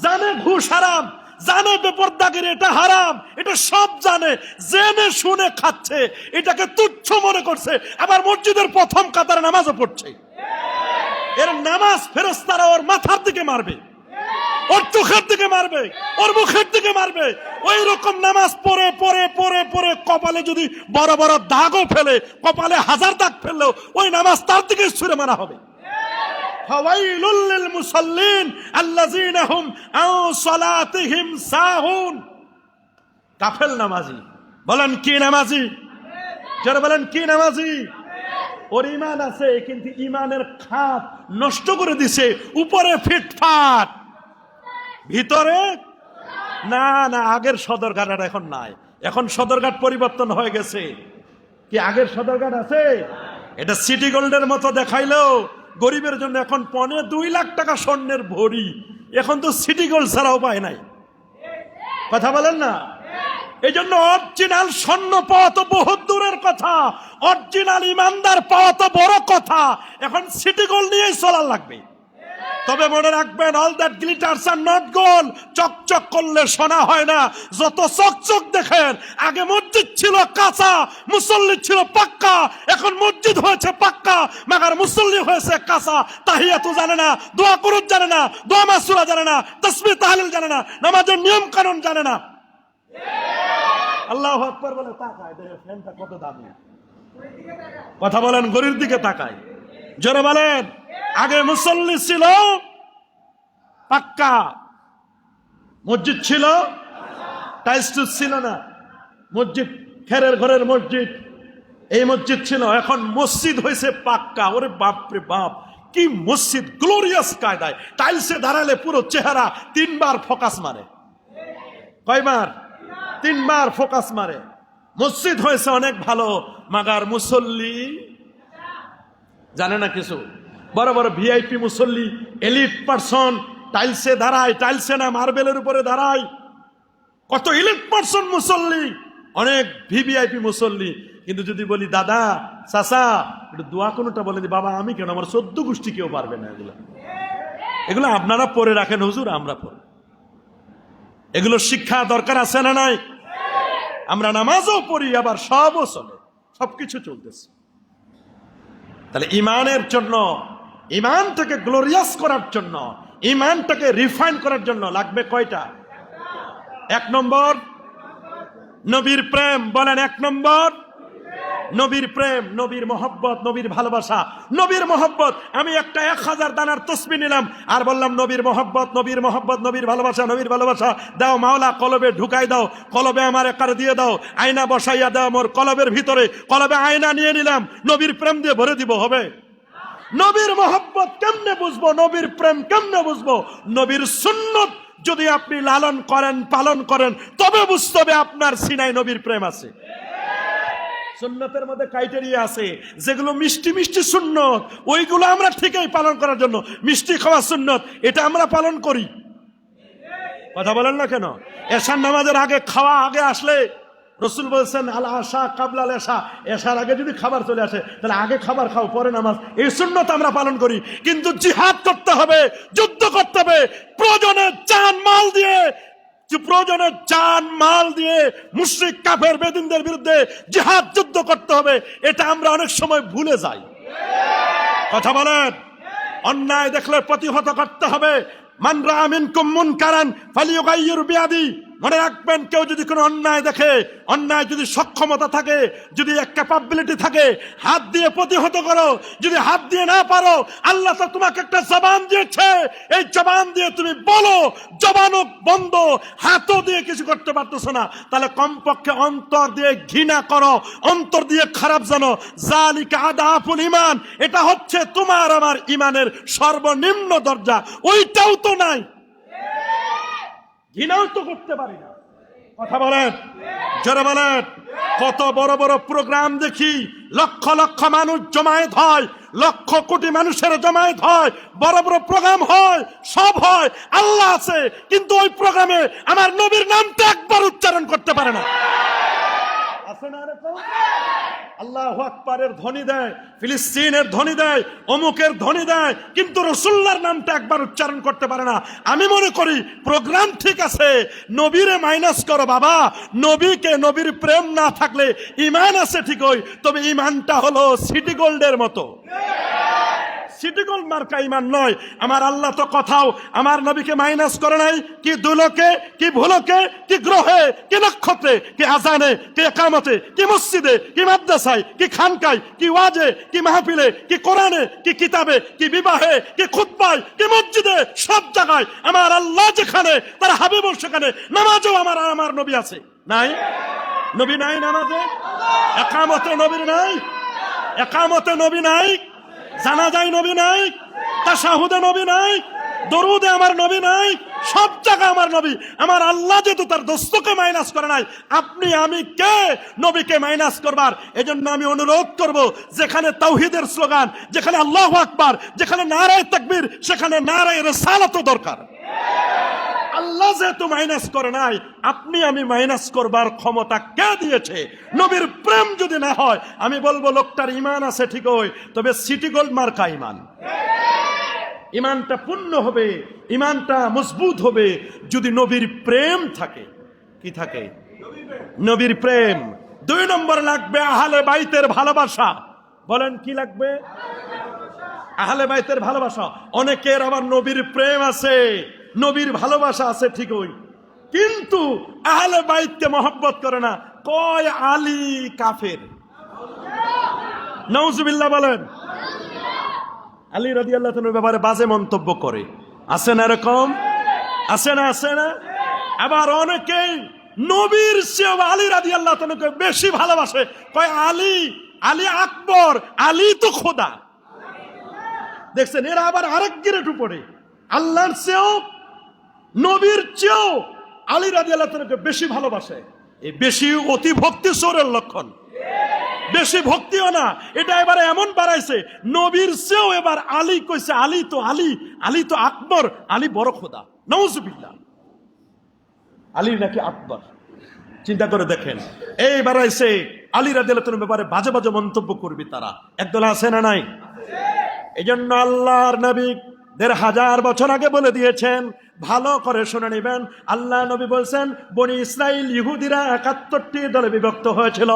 জানে ঘুষ হারাম, জানে বেপরদাগিরি এটা হারাম, এটা সব জানে, জেনে শুনে খাচ্ছে, এটাকে তুচ্ছ মনে করছে। আবার মসজিদের প্রথম কাতারে নামাজও পড়ছে। এর নামাজ ফেরেশতারা ওর মাথার দিকে মারবে, ওর চোখের দিকে মারবে, ওর মুখের দিকে মারবে। ওই রকম নামাজ পড়ে পড়ে পড়ে পড়ে কপালে যদি বড় বড় দাগও ফেলে, কপালে 1000 দাগ ফেললেও ওই নামাজ তার দিকে ছুঁড়ে মারা হবে। ফাওয়াইলুল লিল মুসাল্লিন আল্লাযীনা হুম আন সালাতিহিম সাহুন। কাফেল নামাজি, বলেন কি নামাজি? যারা বলেন কি নামাজি? ওর ঈমান আছে কিন্তু ঈমানের খাত নষ্ট করে দিছে, উপরে ফিটফাট, ভিতরে না না। আগের সদরঘাট আর এখন নাই, এখন সদরঘাট পরিবর্তন হয়ে গেছে। কি আগের সদরঘাট আছে? এটা সিটি গোল্ডের মতো দেখাইলেও গরিবের জন্য এখন 2.5 লাখ টাকা স্বর্ণের ভরি। এখন তো সিটি গোল্ড ছাড়া উপায় নাই। কথা বলেন না? এই জন্য অরিজিনাল স্বর্ণ পাওয়া তো বহুত দূরের কথা, অরিজিনাল ইমানদার পাওয়া তো বড় কথা। এখন সিটি গোল্ড নিয়েই চলার লাগবে। তবে মনে রাখবেন, all that glitters are not gold. চকচক করলে সোনা হয় না। যত চকচক দেখেন, আগে মসজিদ ছিল কাঁচা, মুসল্লি ছিল পাক্কা, এখন মসজিদ হয়েছে পাক্কা, মাগার মুসল্লি হয়েছে কাঁচা। তাহিয়াতু জানে না, দোয়া কুনুত জানে না, দোয়া মাসুরা জানে না, তাসবিহ তাহলিল জানে না, নামাজের নিয়ম কানুন জানে না। আল্লাহু আকবার বলে তাকায়, দেখে ফ্যানটা কত দামি। কথা বলেন, গরির দিকে তাকায়। জোরে বলেন, আগে মুসল্লি ছিল পাক্কা, মসজিদ ছিল টাইলস ছিল না, মসজিদ খেরের ঘরের মসজিদ, এই মসজিদ ছিল। এখন মসজিদ হয়েছে পাক্কা। ওরে বাপ রে বাপ, কি মসজিদ! গ্লোরিয়াস কায়দায় টাইলসে দাঁড়ালে পুরো চেহারা 3 বার ফোকাস মারে। কয়বার? 3 বার ফোকাস মারে। মসজিদ হয়েছে অনেক ভালো, মাগার মুসল্লি জানে না কিছু। বড় বড় ভিআইপি মুসল্লি, এলিট পারসন টাইলসে দাঁড়ায়, টাইলসে না মার্বেলের উপরে দাঁড়ায়। কত এলিট পারসন মুসল্লি, অনেক ভিভিআইপি মুসল্লি। কিন্তু যদি বলি দাদা চাচা একটু দোয়া কোনটা বলে দি, বাবা আমি কেন, আমার 14 গোষ্ঠী কেউ পারবে না। এগুলো আপনারা পড়ে রাখেন হুজুর, আমরা পড়ি। এগুলো শিক্ষা দরকার আছে না নাই? আমরা নামাজও পড়ি, আবার সবও চলে, সবকিছু চলতেছে। তাহলে ইমানের জন্য, ইমানটাকে গ্লোরিয়াস করার জন্য, ইমানটাকে রিফাইন করার জন্য লাগবে কয়টা? 1 নম্বর নবীর প্রেম। বলেন 1 নম্বর নবীর প্রেম, নবীর মহব্বত, নবীর ভালোবাসা। নবীর মহব্বত, আমি একটা 1000 দানার তসবিহ নিলাম আর বললাম নবীর মহব্বত, নবীর মহব্বত, নবীর ভালোবাসা, নবীর ভালোবাসা। দাও মাওলা, কলবে ঢুকাই দাও, কলবে আমার একার দিয়ে দাও, আয়না বসাইয়া দাও মোর কলবের ভিতরে। কলবে আয়না নিয়ে নিলাম, নবীর প্রেম দিয়ে ভরে দিব, হবে? নবীর মহব্বত কেমনে বুঝবো, নবীর প্রেম কেমনে বুঝবো? নবীর সুন্নত যদি আপনি লালন করেন, পালন করেন, তবে বুঝতে হবে আপনার সিনায় নবীর প্রেম আছে। সুন্নতের মধ্যে ক্রাইটেরিয়া আছে, যেগুলো মিষ্টি মিষ্টি সুন্নত, ওইগুলো আমরা ঠিকই পালন করার জন্য। মিষ্টি খাওয়া সুন্নত, এটা আমরা পালন করি। কথা বলেন না কেন? এশার নামাজের আগে খাওয়া আগে আসলে রসুল বলছেন আল আশা কাবলাল এশা। এশার আগে যদি খাবার চলে আসে তাহলে আগে খাবার খাও, পরে নামাজ। এই সুন্নত আমরা পালন করি। কিন্তু জিহাদ করতে হবে, যুদ্ধ করতে হবে, প্রয়োজনে জান মাল দিয়ে প্রয়োজনে জান মাল দিয়ে মুশরিক কাফের বেদিনদের বিরুদ্ধে জিহাদ যুদ্ধ করতে হবে, এটা আমরা অনেক সময় ভুলে যাই। কথা বলেন। অন্যায় দেখলে প্রতিহত করতে হবে। মান রাআ মিনকুম মুনকারান ফালিয়ুগাইয়ির বিয়াদি। মনে রাখবেন, কেউ যদি কোনো অন্যায় দেখে, অন্যায় যদি সক্ষমতা থাকে, যদি এক ক্যাপাবিলিটি থাকে, হাত দিয়ে প্রতিহত করো। যদি হাত দিয়ে না পারো, আল্লাহ তো তোমাকে একটা জবান দিয়েছে, এই জবান দিয়ে তুমি বলো। জবানও বন্ধ, হাতও দিয়ে কিছু করতে পারতেছো না, তাহলে কমপক্ষে অন্তর দিয়ে ঘৃণা করো, অন্তর দিয়ে খারাপ জানো। যালিকা আদাফুল ঈমান, এটা হচ্ছে তোমার আমার ঈমানের সর্বনিম্ন দরজা। ওইটাও তো নাই, ঘৃণাও তো করতে পারি না। কথা বলেন, জোরে বলেন। কত বড় বড় প্রোগ্রাম দেখি, লক্ষ লক্ষ মানুষ জমায়েত হয়, লক্ষ কোটি মানুষের জমায়েত হয়, বড় বড় প্রোগ্রাম হয়, সব হয়, আল্লাহ আছে, কিন্তু ওই প্রোগ্রামে আমার নবীর নামটা একবার উচ্চারণ করতে পারে না। আছে না এরকম? আল্লাহু আকবারের ধ্বনি দেয়, ফিলিস্তিনের ধ্বনি দেয়, অমুকের ধ্বনি দেয়, কিন্তু রাসূলুল্লাহর নামটা একবার উচ্চারণ করতে পারে না। আমি মনে করি প্রোগ্রাম ঠিক আছে, নবীরে মাইনাস করো বাবা। নবীকে, নবীর প্রেম না থাকলে ঈমান আছে ঠিকই, তবে ঈমানটা হলো সিটি গোল্ডের মতো। সিটি গোল্ড মার্কা ঈমান নয়। আমার আল্লাহ তো কোথাও আমার নবীকে মাইনাস করে নাই। কি দুলোকে, কি ভুলোকে, কি গ্রহে, কি নক্ষত্রে, কি আজানে, কি একামতে, কি মসজিদে, কি মাদ্রাসায়, কি খানকায়, কি ওয়াজে, কি মাহফিলে, কি কোরআনে, কি কিতাবে, কি বিবাহে, কি খুতবায়, কি মসজিদে, সব জায়গায় আমার আল্লাহ যেখানে, তার হাবিব সেখানে। নামাজও আমার নবী আছে। নাই? নবী নাই নামাজে? একামতে নবীর নাই? একামতে নবী নাই? জানাজায় নবী নাই? তাশাহুদে নবী নাই? দরুদে আমার নবী নাই? সব জায়গা আমার নবী। আমার আল্লাহ যেহেতু তার দোস্তকে মাইনাস করে নাই, আপনি আমি কে নবীকে মাইনাস করবার? এজন্য আমি অনুরোধ করব, যেখানে তাওহীদের স্লোগান, যেখানে আল্লাহু আকবার, যেখানে নারায়ে তাকবীর, সেখানে নারায়ে রিসালাতও দরকার। আল্লাহ যেহেতু মাইনাস করে নাই, আপনি আমি মাইনাস করবার ক্ষমতা কে দিয়েছে? নবীর প্রেম যদি না হয়, আমি বলবো লোকটার ঈমান আছে ঠিকই, তবে সিটি গোল্ড মার্কা ঈমান। ঈমানটা পূর্ণ হবে, ঈমানটা মজবুত হবে যদি নবীর প্রেম থাকে। কি থাকে? নবীর প্রেম। 2 নম্বর লাগবে আহলে বাইতের ভালোবাসা। বলেন কি লাগবে? আহলে বাইতের ভালোবাসা। অনেকের আবার নবীর প্রেম আছে, নবীর ভালোবাসা আছে ঠিকই, কিন্তু আহলে বাইতকে মহব্বত করে না। কয় আলী কাফের। নাউজুবিল্লাহ বলেন। আলী রাদিয়াল্লাহু তাআলার ব্যাপারে বাজে মন্তব্য করে। আছে না এরকম? আছে না? আছে না? আবার অনেকেই নবীর চেয়ে আলী রাদিয়াল্লাহু তাআলাকে বেশি ভালোবাসে। কয় আলী, আলী আকবর, আলী তো খোদা। দেখছেন, এরা আবার আরেক গ্রেড উপরে। আল্লাহর চেয়েও, নবীর চেয়েও আলী রাদিয়াল্লাহু তাআলাকে বেশি ভালোবাসে। এই বেশি অতি ভক্তি চোরের লক্ষণ। বেশি ভক্তিও না, এটা এবারে এমন বাড়াইছে, নবীর চেয়েও এবার আলী কইছে আলী তো আলী, আলী তো আকবর, আলী বড় খোদা। নাউজুবিল্লাহ। আলী নাকি আকবর, চিন্তা করে দেখেন। এই বাড়াইছে আলী রাদিয়াল্লাহু তাআলার ব্যাপারে বাজে বাজে মন্তব্য করবি তারা। একদল আছে না নাই? এই জন্য আল্লাহর নবী 1500 বছর আগে বলে দিয়েছেন, ভালো করে শুনে নেবেন। আল্লাহ নবী বলছেন, বনি ইসরাইল ইহুদিরা 71টি দলে বিভক্ত হয়েছিল,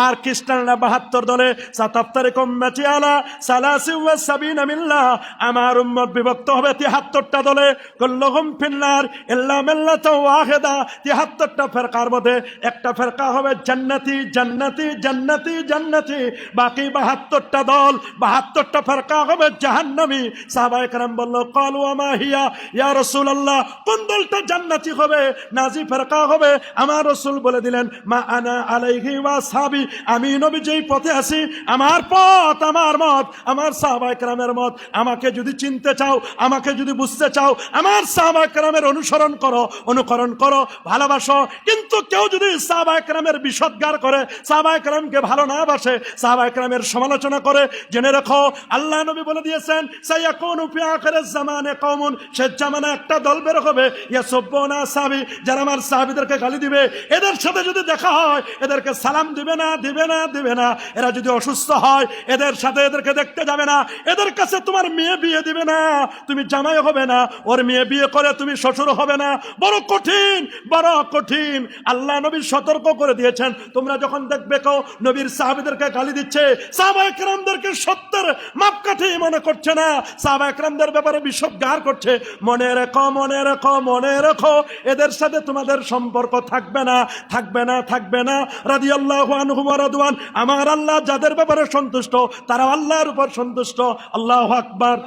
আর খ্রিস্টানরা 72 দলে। সাতাফতারিকুম উম্মতি আলা সালাসি ওয়া সাবিনা মিল্লাহ, আমার উম্মত বিভক্ত হবে 73টা দলে। কুল্লুহুম ফিন্নার ইল্লা মিল্লাতাও ওয়াহিদা, 73টা ফিরকার মধ্যে একটা ফিরকা হবে জান্নাতি জান্নাতি জান্নাতি জান্নাতি, বাকি 72টা দল, 72টা ফিরকা হবে জাহান্নামী। সাহাবায়ে কেরাম বলল, ক্বালু ওয়া মা হিয়া ইয়া রাসূলুল্লাহ, কোন দলটা জান্নাতি হবে, নাজি ফিরকা হবে? আমার রাসূল বলে দিলেন, মা আনা আলাইহি ওয়া সাহাবী, আমি নবী যেই পথে আছি, আমার পথ, আমার মত, আমার সাহাবায়ে কেরামের মত। আমাকে যদি চিনতে চাও, আমাকে যদি বুঝতে চাও, আমার সাহাবায়ে কেরামের অনুসরণ করো, অনুকরণ করো, ভালোবাসো। কিন্তু কেউ যদি সাহাবায়ে কেরামের বিশদগার করে, সাহাবায়ে কেরামকে ভালো না বাসে, সাহাবায়ে কেরামের সমালোচনা করে, জেনে রাখো আল্লাহ নবী বলে দিয়েছেন, সায়াকুনু ফি আখিরিজ জামানে কওমুন, শেষ জামানে একটা দল দল বের হবে, ইয়াসুবুনা সাহাবী, যারা আমার সাহাবীদেরকে গালি দিবে, এদের সাথে যদি দেখা হয় এদেরকে সালাম দিবে না, দিবে না, দিবে না। এরা যদি অসুস্থ হয় এদের সাথে এদেরকে দেখতে যাবে না, এদের কাছে তোমার মেয়ে বিয়ে দিবে না, তুমি জামাই হবে না, ওর মেয়ে বিয়ে করে তুমি শ্বশুর হবে না। বড় কঠিন, বড় কঠিন। আল্লাহ নবী সতর্ক করে দিয়েছেন, তোমরা যখন দেখবে কেউ নবীর সাহাবীদেরকে গালি দিচ্ছে, সাহাবায়ে কেরামদেরকে সত্যের মাপকাঠি মনে করছে না, সাহাবায়ে কেরামদের ব্যাপারে বিষোদ্গার করছে, মনে রেখো, মনে রেখো, মনে রেখো, এদের সাথে তোমাদের সম্পর্ক থাকবে না, থাকবে না, থাকবে না। রাদিয়াল্লাহু আনহুম ওয়া রাদওয়ান। আমার আল্লাহ যাদের ব্যাপারে সন্তুষ্ট তারা আল্লাহর উপর সন্তুষ্ট। আল্লাহু আকবার।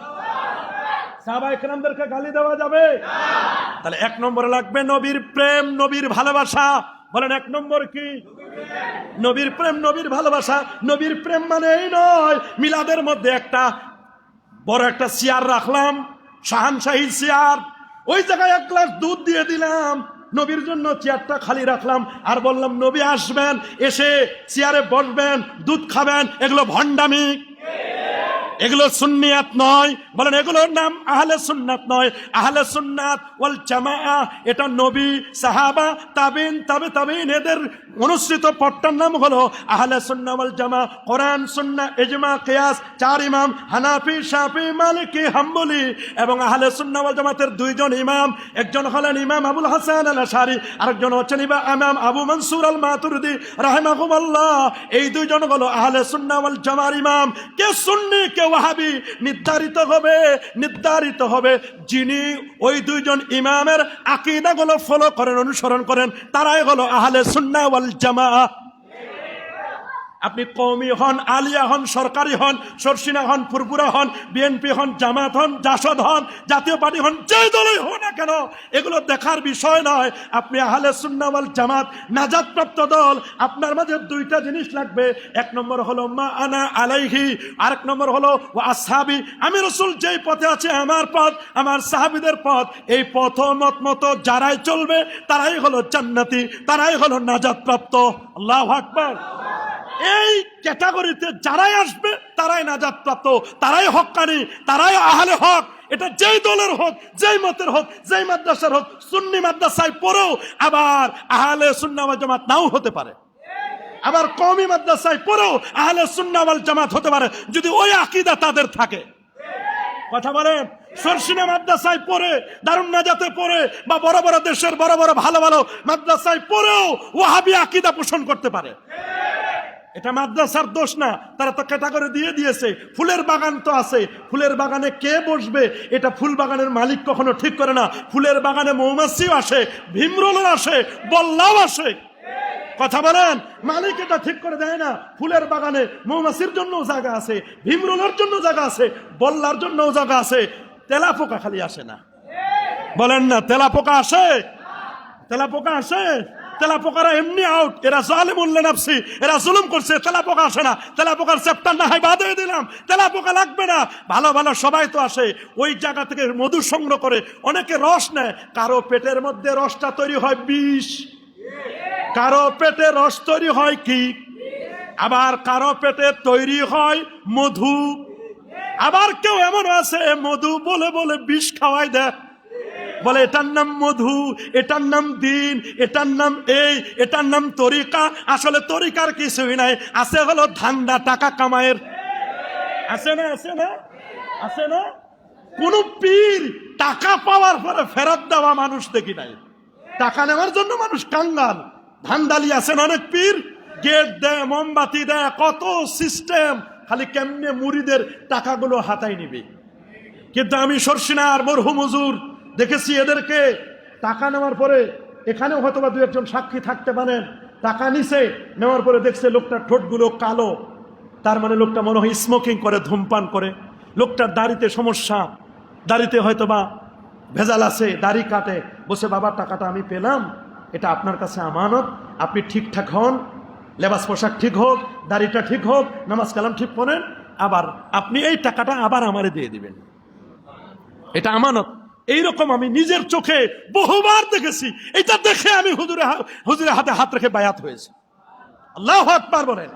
সাহাবায়ে কেরামদেরকে গালি দেওয়া যাবে? তাহলে এক নম্বরে লাগবে নবীর প্রেম, নবীর ভালোবাসা। বলেন এক নম্বর কি? নবীর প্রেম, নবীর ভালোবাসা। নবীর প্রেম মানে এই নয় মিলাদের মধ্যে একটা বড় একটা চেয়ার রাখলাম, শাহানশাহী চেয়ার, ওই জায়গায় এক গ্লাস দুধ দিয়ে দিলাম, নবীর জন্য চেয়ারটা খালি রাখলাম, আর বললাম নবী আসবেন, এসে চেয়ারে বসবেন, দুধ খাবেন। এগুলো ভণ্ডামি, এগুলো সুন্নিয়াত নয়। বলেন এগুলোর নাম আহলে সুন্নাত নয়। আহলে সুন্নাত ওয়াল জামাআহ, এটা নবী, সাহাবা, তাবিন, তাবে তাবিন, এদের অনুসৃত পথটার নাম হলো আহলে সুন্নাহ ওয়াল জামাআহ। কোরআন, সুন্নাহ, ইজমা, কিয়াস, চার ইমাম, হানাফি, শাফি, মালিকি, হাম্বলি। এবং আহলে সুন্নাহ ওয়াল জামাতের দুইজন ইমাম, একজন হলেন ইমাম আবুল হাসান আল আশআরী, আরেকজন হচ্ছেন ইমাম আবু মনসুর আল মাতুরিদি রাহিমাহুল্লাহ। এই দুইজন হলো আহলে সুন্নাহ ওয়াল জামাআর ইমাম। কে সুন্নি কে ওয়াহাবি নির্ধারিত হবে, নির্ধারিত হবে যিনি ওই দুইজন ইমামের আকীদাগুলো ফলো করেন, অনুসরণ করেন, তারাই হলো আহলে সুন্নাহ ওয়াল জামাআহ। আপনি কওমি হন, আলিয়া হন, সরকারি হন, শর্ষিনা হন, ফুরফুরা হন, বিএনপি হন, জামাত হন, জাসদ হন, জাতীয় পার্টি হন, যে দলই হন না কেন, এগুলো দেখার বিষয় নয়। আপনি আহলে সুন্নাহ ওয়াল জামাত, নাজাতপ্রাপ্ত দল। আপনার মাঝে দুইটা জিনিস লাগবে। এক নম্বর হলো মা আনা আলাইহি, আরেক নম্বর হলো ওয়া আসহাবি। আমি রাসূল যেই পথে আছে, আমার পথ, আমার সাহাবীদের পথ, এই পথ মত মতো যারাই চলবে তারাই হলো জান্নাতি, তারাই হলো নাজাতপ্রাপ্ত। আল্লাহু আকবার। এই ক্যাটাগরিতে যারাই আসবে তারাই নাজাতপ্রাপ্ত, তারাই হক্কানি, তারাই আহলে হক। এটা যেই দলের হোক, যেই মতের হোক, যেই মাদ্রাসার হোক, সুন্নি মাদ্রাসায় পড়েও আবার আহলে সুন্নাহ ওয়াল জামাত নাও হতে পারে, আবার কওমি মাদ্রাসায় পড়েও আহলে সুন্নাহ ওয়াল জামাত হতে পারে, যদি ওই আকীদা তাদের থাকে। কথা বলেন, শর্ষিনা মাদ্রাসায় পড়ে, দারুন নাজাতে পড়ে, বা বড় বড় দেশের বড় বড় ভালো ভালো মাদ্রাসায় পড়েও ওয়াহাবি আকীদা পোষণ করতে পারে। এটা মাদ্রাসার দোষ না, তারা তো ক্যাটাগরি দিয়ে দিয়েছে। ফুলের বাগান তো আছে, ফুলের বাগানে কে বসবে এটা ফুল বাগানের মালিক কখনো ঠিক করে না। ফুলের বাগানে মৌমাছিও আসে, ভীমরুলও আসে, বল্লাও আসে। কথা বলেন, মালিক এটা ঠিক করে দেয় না। ফুলের বাগানে মৌমাছির জন্য জায়গা আছে, ভীমরুলের জন্য জায়গা আছে, বল্লার জন্য জায়গা আছে, তেলাপোকা খালি আসে না। বলেন না, তেলাপোকা আসে? তেলাপোকা আসে? তেলাপোকারা এমনি আউট, এরা জালিমুল লিনাফসি, এরা জুলুম করছে, তেলাপোকা আসে না। তেলাপোকার চ্যাপ্টার না হয় বাদ দিয়ে দিলাম, তেলাপোকা লাগবে না। ভালো ভালো সবাই তো আসে, ওই জায়গা থেকে মধু সংগ্রহ করে, অনেকে রস নেয়। কারো পেটের মধ্যে রসটা তৈরি হয় বিষ, কারো পেটে রস তৈরি হয় কি, আবার কারো পেটে তৈরি হয় মধু। আবার কেউ এমন আছে মধু বলে বলে বিষ খাওয়াই দেয়, বলে এটার নাম মধু, এটার নাম দিন, এটার নাম এই, এটার নাম তরিকা। আসলে তরিকার কিছুই নাই, আছে হলো ধান্দা, টাকা কামায়ের। আছে না? আছে না? আছে না? কোন পীর টাকা পাওয়ার পরে ফেরত দেওয়া মানুষ দেখি নাই। টাকা নেওয়ার জন্য মানুষ কাঙ্গাল, ধান্দালি। আছেন অনেক পীর, গেট দেয়, মোমবাতি দেয়, কত সিস্টেম, খালি কেমনে মুরিদের টাকাগুলো হাতায় নিবে। কিন্তু আমি শর্ষিনার মরহুম হুজুর দেখেছি, এদেরকে টাকা নেওয়ার পরে, এখানেও হয়তো বা দু একজন সাক্ষী থাকতে পারেন, টাকা নিছে, নেওয়ার পরে দেখছে লোকটার ঠোঁটগুলো কালো, তার মানে লোকটা মনে হয় স্মোকিং করে, ধূমপান করে। লোকটার দাড়িতে সমস্যা, দাড়িতে হয়তো বা ভেজাল আছে, দাড়ি কাটে। বসে, বাবা টাকাটা আমি পেলাম, এটা আপনার কাছে আমানত, আপনি ঠিকঠাক হন, লেবাস পোশাক ঠিক হোক, দাড়িটা ঠিক হোক, নামাজ কালাম ঠিক পড়েন, আবার আপনি এই টাকাটা আবার আমারে দিয়ে দিবেন, এটা আমানত। এইরকম আমি নিজের চোখে বহুবার দেখেছি। এটা দেখে আমি হুজুরের হাতে হাত রেখে বায়াত হয়েছে। আল্লাহু আকবার বলেন।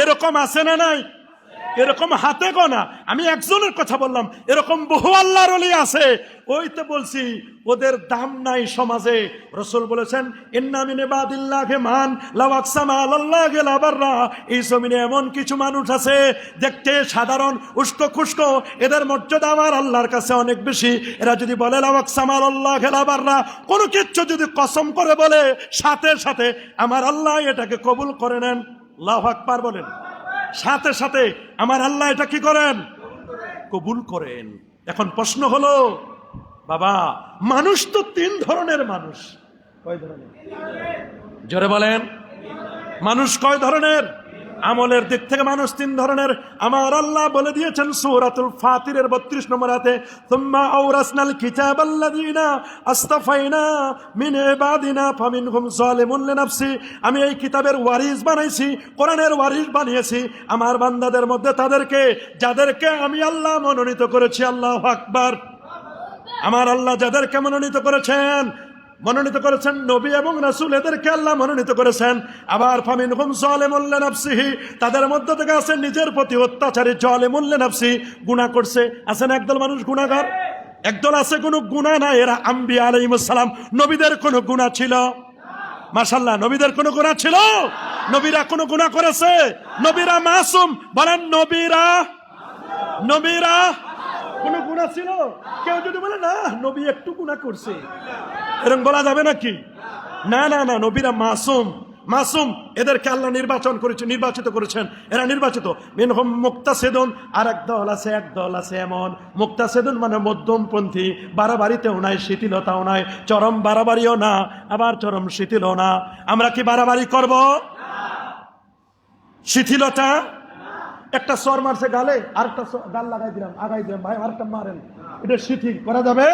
এরকম আছে না নাই? এরকম হাতে গোনা, আমি একজনের কথা বললাম, এরকম বহু আল্লাহর ওলি আছে। ওই তো বলছি ওদের দাম নাই সমাজে। রাসূল বলেছেন ইন্না মিন ইবাদিল্লাহি মান লাউ আকসামা আলাল্লাহি লাবাররা। এই জমিনে এমন কিছু মানুষ আছে দেখতে সাধারণ উস্কো খুস্কো, এদের মর্যাদা আমার আল্লাহর কাছে অনেক বেশি। এরা যদি বলে লাউ আকসামা আলাল্লাহি লাবাররা, কোনো কিছু যদি কসম করে বলে, সাথে সাথে আমার আল্লাহ এটাকে কবুল করে নেন। আল্লাহু আকবার বলেন। সাথে সাথে আমার আল্লাহ এটা কি করেন? কবুল করেন। এখন প্রশ্ন হলো বাবা, মানুষ তো তিন ধরনের মানুষ। কয় ধরনের? জোরে বলেন। মানুষ কয় ধরনের? আমলের দিক থেকে মানুষ তিন ধরনের। আমার আল্লাহ বলে দিয়েছেন সূরাতুল ফাতিরের 32 নম্বর আয়াতে, সুম্মা আওরাসনাল কিতাবাল্লাযীনা আস্তাফাইনা মিন ইবাদিনা ফামিনহুম যালিমুন লিনাফসি। আমি এই কিতাবের ওয়ারিস বানাইছি, কোরআনের ওয়ারিস বানিয়েছি আমার বান্দাদের মধ্যে তাদেরকে, যাদেরকে আমি আল্লাহ মনোনীত করেছি। আল্লাহু আকবার। আমার আল্লাহ যাদেরকে মনোনীত করেছেন নবী এবং রাসূল, এদেরকে আল্লাহ মনোনীত করেছেন। আবার ফামিনহুম যালিমুন লিনাফসিহি, তাদের মধ্যে থেকে আছে নিজের প্রতি অত্যাচারী, যালিমুন লিনাফসি, গুনাহ করছে। আছেন একদল মানুষ গুনাহগার, একদল আছে কোনো গুনাহ নাই। এরা আম্বিয়া আলাইহিস সালাম, নবীদের কোনো গুনাহ ছিল? মাশাআল্লাহ, নবীদের কোনো গুনাহ ছিল? নবীরা কোনো গুনাহ করেছে? নবীরা মাসুম? বলেন নবীরা কোনো গুনাহ ছিল? কেউ যদি বলে না নবী একটু গুনাহ করছে, এরকম বলা যাবে নাকি? না না না, নবীরা মাসুম। এদেরকে আল্লাহ নির্বাচিত করেছেন। এরা নির্বাচিত। মিনহুম মুক্তাসিদুন, আর এক দল আছে এমন, মুক্তাসিদুন মানে মধ্যমপন্থী, বাড়াবাড়িতেও নাই, শিথিলতাও নাই, চরম বাড়াবাড়িও না, আবার চরম শিথিলও না। আমরা কি বাড়াবাড়ি করব? শিথিলতা? একটা সর মারছে গালে, আরেকটা গাল আগাই দিলাম, ভাই আরেকটা মারেন, এটা শিথিল করা যাবে?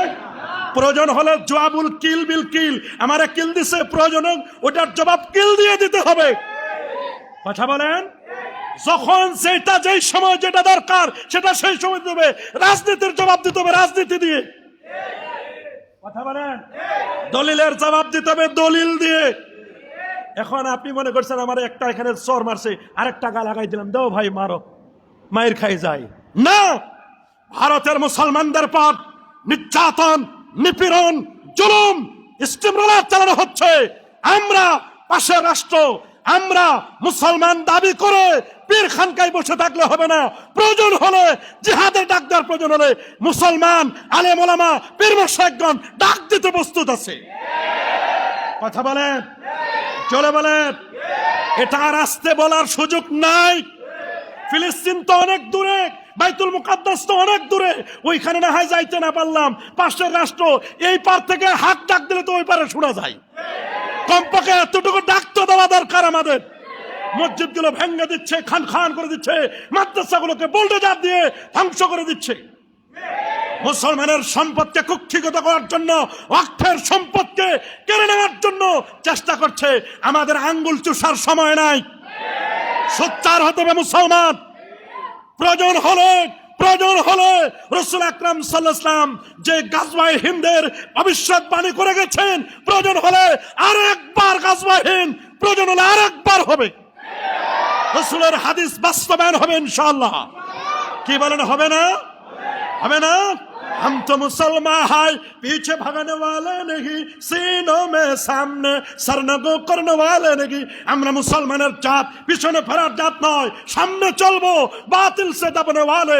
প্রয়োজন হলে জবাবুল কিল বিল কিল, আমারে কিল দিছে, প্রয়োজন ওটার জবাব কিল দিয়ে দিতে হবে। কথা বলেন। যখন সেটা যেই সময় যেটা দরকার সেটা সেই সময় দেবে। রাজনীতির জবাব দিতে হবে রাজনীতি দিয়ে। কথা বলেন। দলিলের জবাব দিতে হবে দলিল দিয়ে। এখন আপনি মনে করছেন আমার একটা এখানে চর মারছে, আরেকটা গা লাগাই দিলাম, দাও ভাই মারো, মায়ের খাই যায় না। ভারতের মুসলমানদের পর নির্যাতন, নিপীড়ন, জুলুম, ইস্তেমরার চালানো হচ্ছে। আমরা পাশের রাষ্ট্র, আমরা মুসলমান দাবি করে পীর খানকায় বসে থাকলে হবে না। প্রয়োজন হলে জিহাদের ডাক দেওয়ার প্রয়োজন হলে মুসলমান আলেম ওলামা পীর মুশরিকগণ ডাক দিতে প্রস্তুত আছে। কথা বলেন, চলে বলেন। এটা আর আসতে বলার সুযোগ নাই। ফিলিস্তিন তো অনেক দূরে, বাইতুল মুকাদ্দাস তো অনেক দূরে, ওইখানে না হয় যাইতে না পারলাম, পাশের রাষ্ট্র, এই পার থেকে হাত ডাক দিলে তো ওই পারে শোনা যায়। কমপক্ষে এতটুকু ডাক তো দেওয়া দরকার আমাদের। মসজিদগুলো ভেঙে দিচ্ছে, খান করে দিচ্ছে, মাদ্রাসাগুলোকে বুলডোজার দিয়ে ধ্বংস করে দিচ্ছে। মুসলমানের সম্পদকে কুক্ষিগত করার জন্য, ওয়াকফের সম্পদকে কেড়ে নেওয়ার জন্য চেষ্টা করছে। আমাদের আঙ্গুল চুষার সময় নাই, সোচ্চার হতে হবে মুসলমান। প্রয়োজন হলে রাসূল আকরাম সাল্লাল্লাহু আলাইহি ওয়াসাল্লাম যে গাজওয়ায়ে হিন্দের ভবিষ্যৎবাণী করে গেছেন, প্রয়োজন হলে আরেকবার গাজওয়ায়ে হিন্দ, প্রয়োজন হলে আরেকবার হবে। রাসূলের হাদিস বাস্তবায়ন হবে ইনশাআল্লাহ। কি বলেন, হবে না? হবে না? हम तो मुसलमान है, पीछे भागने वाले नहीं, सीनों में सामने सरनगो करने वाले नहीं। আমরা মুসলমানের জাত পিছনে ফেরার জাত নয়, সামনে চলবো, বাতিল से दबने वाले।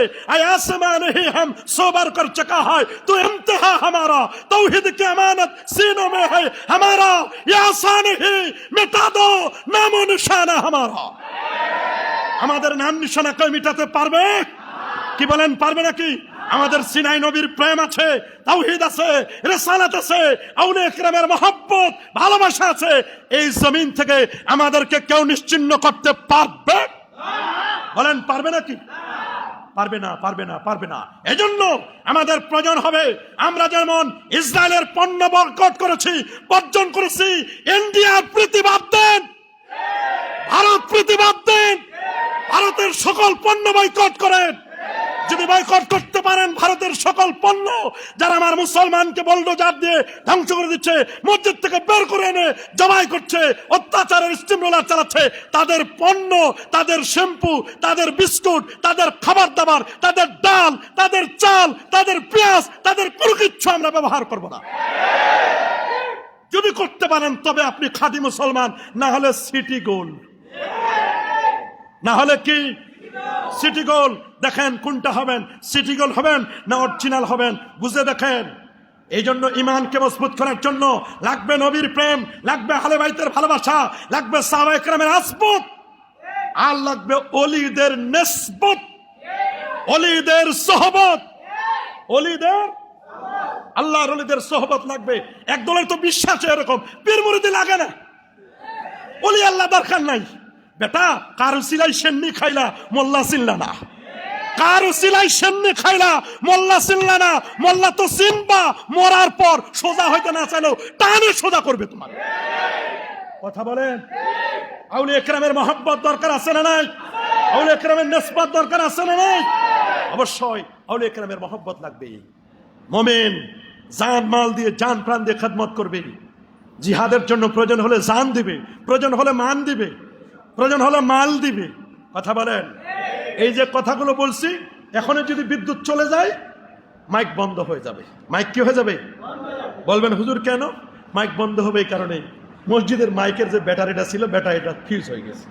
ऐसे में नहीं हम सोबर कर चुका है, तो इंतहा हमारा तौहीद की अमानत सीनों में है हमारा, ये आसान ही मिटा दो नाम निशाना हमारा। আমাদের নাম নিশানা কেউ মিটাতে পারবে? কি বলেন, পারবে নাকি? আমাদের সিনাই নবীর প্রেম আছে, তাওহীদ আছে, রিসালাত আছে, আউলিয়া ইকরামের মহব্বত, ভালোবাসা আছে। এই জমিন থেকে আমাদেরকে কেউ নিশ্চিহ্ন করতে পারবে? বলেন পারবে নাকি? পারবে না। এজন্য আমাদের প্রয়োজন হবে, আমরা যেমন ইসরায়েলের পণ্য বয়কট করেছি, বর্জন করেছি, ইন্ডিয়ার প্রতিবাদ দেন, ভারত প্রতিবাদ দেন, ভারতের সকল পণ্য বয়কট করেন। যদি বয়কট করতে পারেন ভারতের সকল পণ্য যারা আমার মুসলমানকে বুলডোজার দিয়ে ধ্বংস করে দিচ্ছে, মসজিদ থেকে বের করে এনে জবাই করছে, অত্যাচারের স্টিম রোলার চালাচ্ছে, তাদের পণ্য, তাদের শ্যাম্পু, তাদের বিস্কুট, তাদের খাবার দাবার, তাদের ডাল, তাদের চাল, তাদের পেঁয়াজ, তাদের কোনো কিছু আমরা ব্যবহার করব না। যদি করতে পারেন তবে আপনি খাঁটি মুসলমান, না হলে সিটি গোল্ড, না হলে কি সিটি গোল্ড। দেখেন কোনটা হবেন, সিটি গোল্ড হবেন না অরিজিনাল হবেন, বুঝে দেখেন। এই জন্য ইমানকে মজবুত করার জন্য লাগবে নবীর প্রেম, লাগবে আহলে বাইতের ভালোবাসা, লাগবে সাহাবায়ে কেরামের আসবত, আর লাগবে ওলিদের নিসবত, ওলিদের সোহবত, ওলিদের আল্লাহর ওলিদের সোহবত লাগবে। একদলের তো বিশ্বাস এরকম, পীর মুরিদি লাগে না, ওলি আল্লাহ দরকার নাই। বেটা কারো সিলাই সেন্নি খাইলা মোল্লা চিনলা না, কারো সিলাই সেন্নি খাইলা মোল্লা চিনলা না। মোল্লা তো চিনবা মরার পর, সোজা হইতে না চাইলেও টানে সোজা করবে তোমার। কথা বলেন, আউলিয়া কেরামের মহব্বত দরকার আছে না নাই? আউলিয়া কেরামের নিসবত দরকার আছে না নাই? অবশ্যই আউলিয়া কেরামের মহব্বত লাগবে। মুমিন জান মাল দিয়ে, জান প্রাণ দিয়ে খেদমত করবে, জিহাদের জন্য প্রয়োজন হলে জান দিবে, প্রয়োজন হলে মান দিবে, প্রয়োজন হলে মাল দিবে। কথা বলেন, এই যে কথাগুলো বলছি, এখনই যদি বিদ্যুৎ চলে যায় মাইক বন্ধ হয়ে যাবে। মাইক কি হয়ে যাবে? বলবেন হুজুর কেন? মাইক বন্ধ হবে এই কারণে, মসজিদের মাইকের যে ব্যাটারিটা ছিল, ব্যাটারিটা ফিউজ হয়ে গেছে।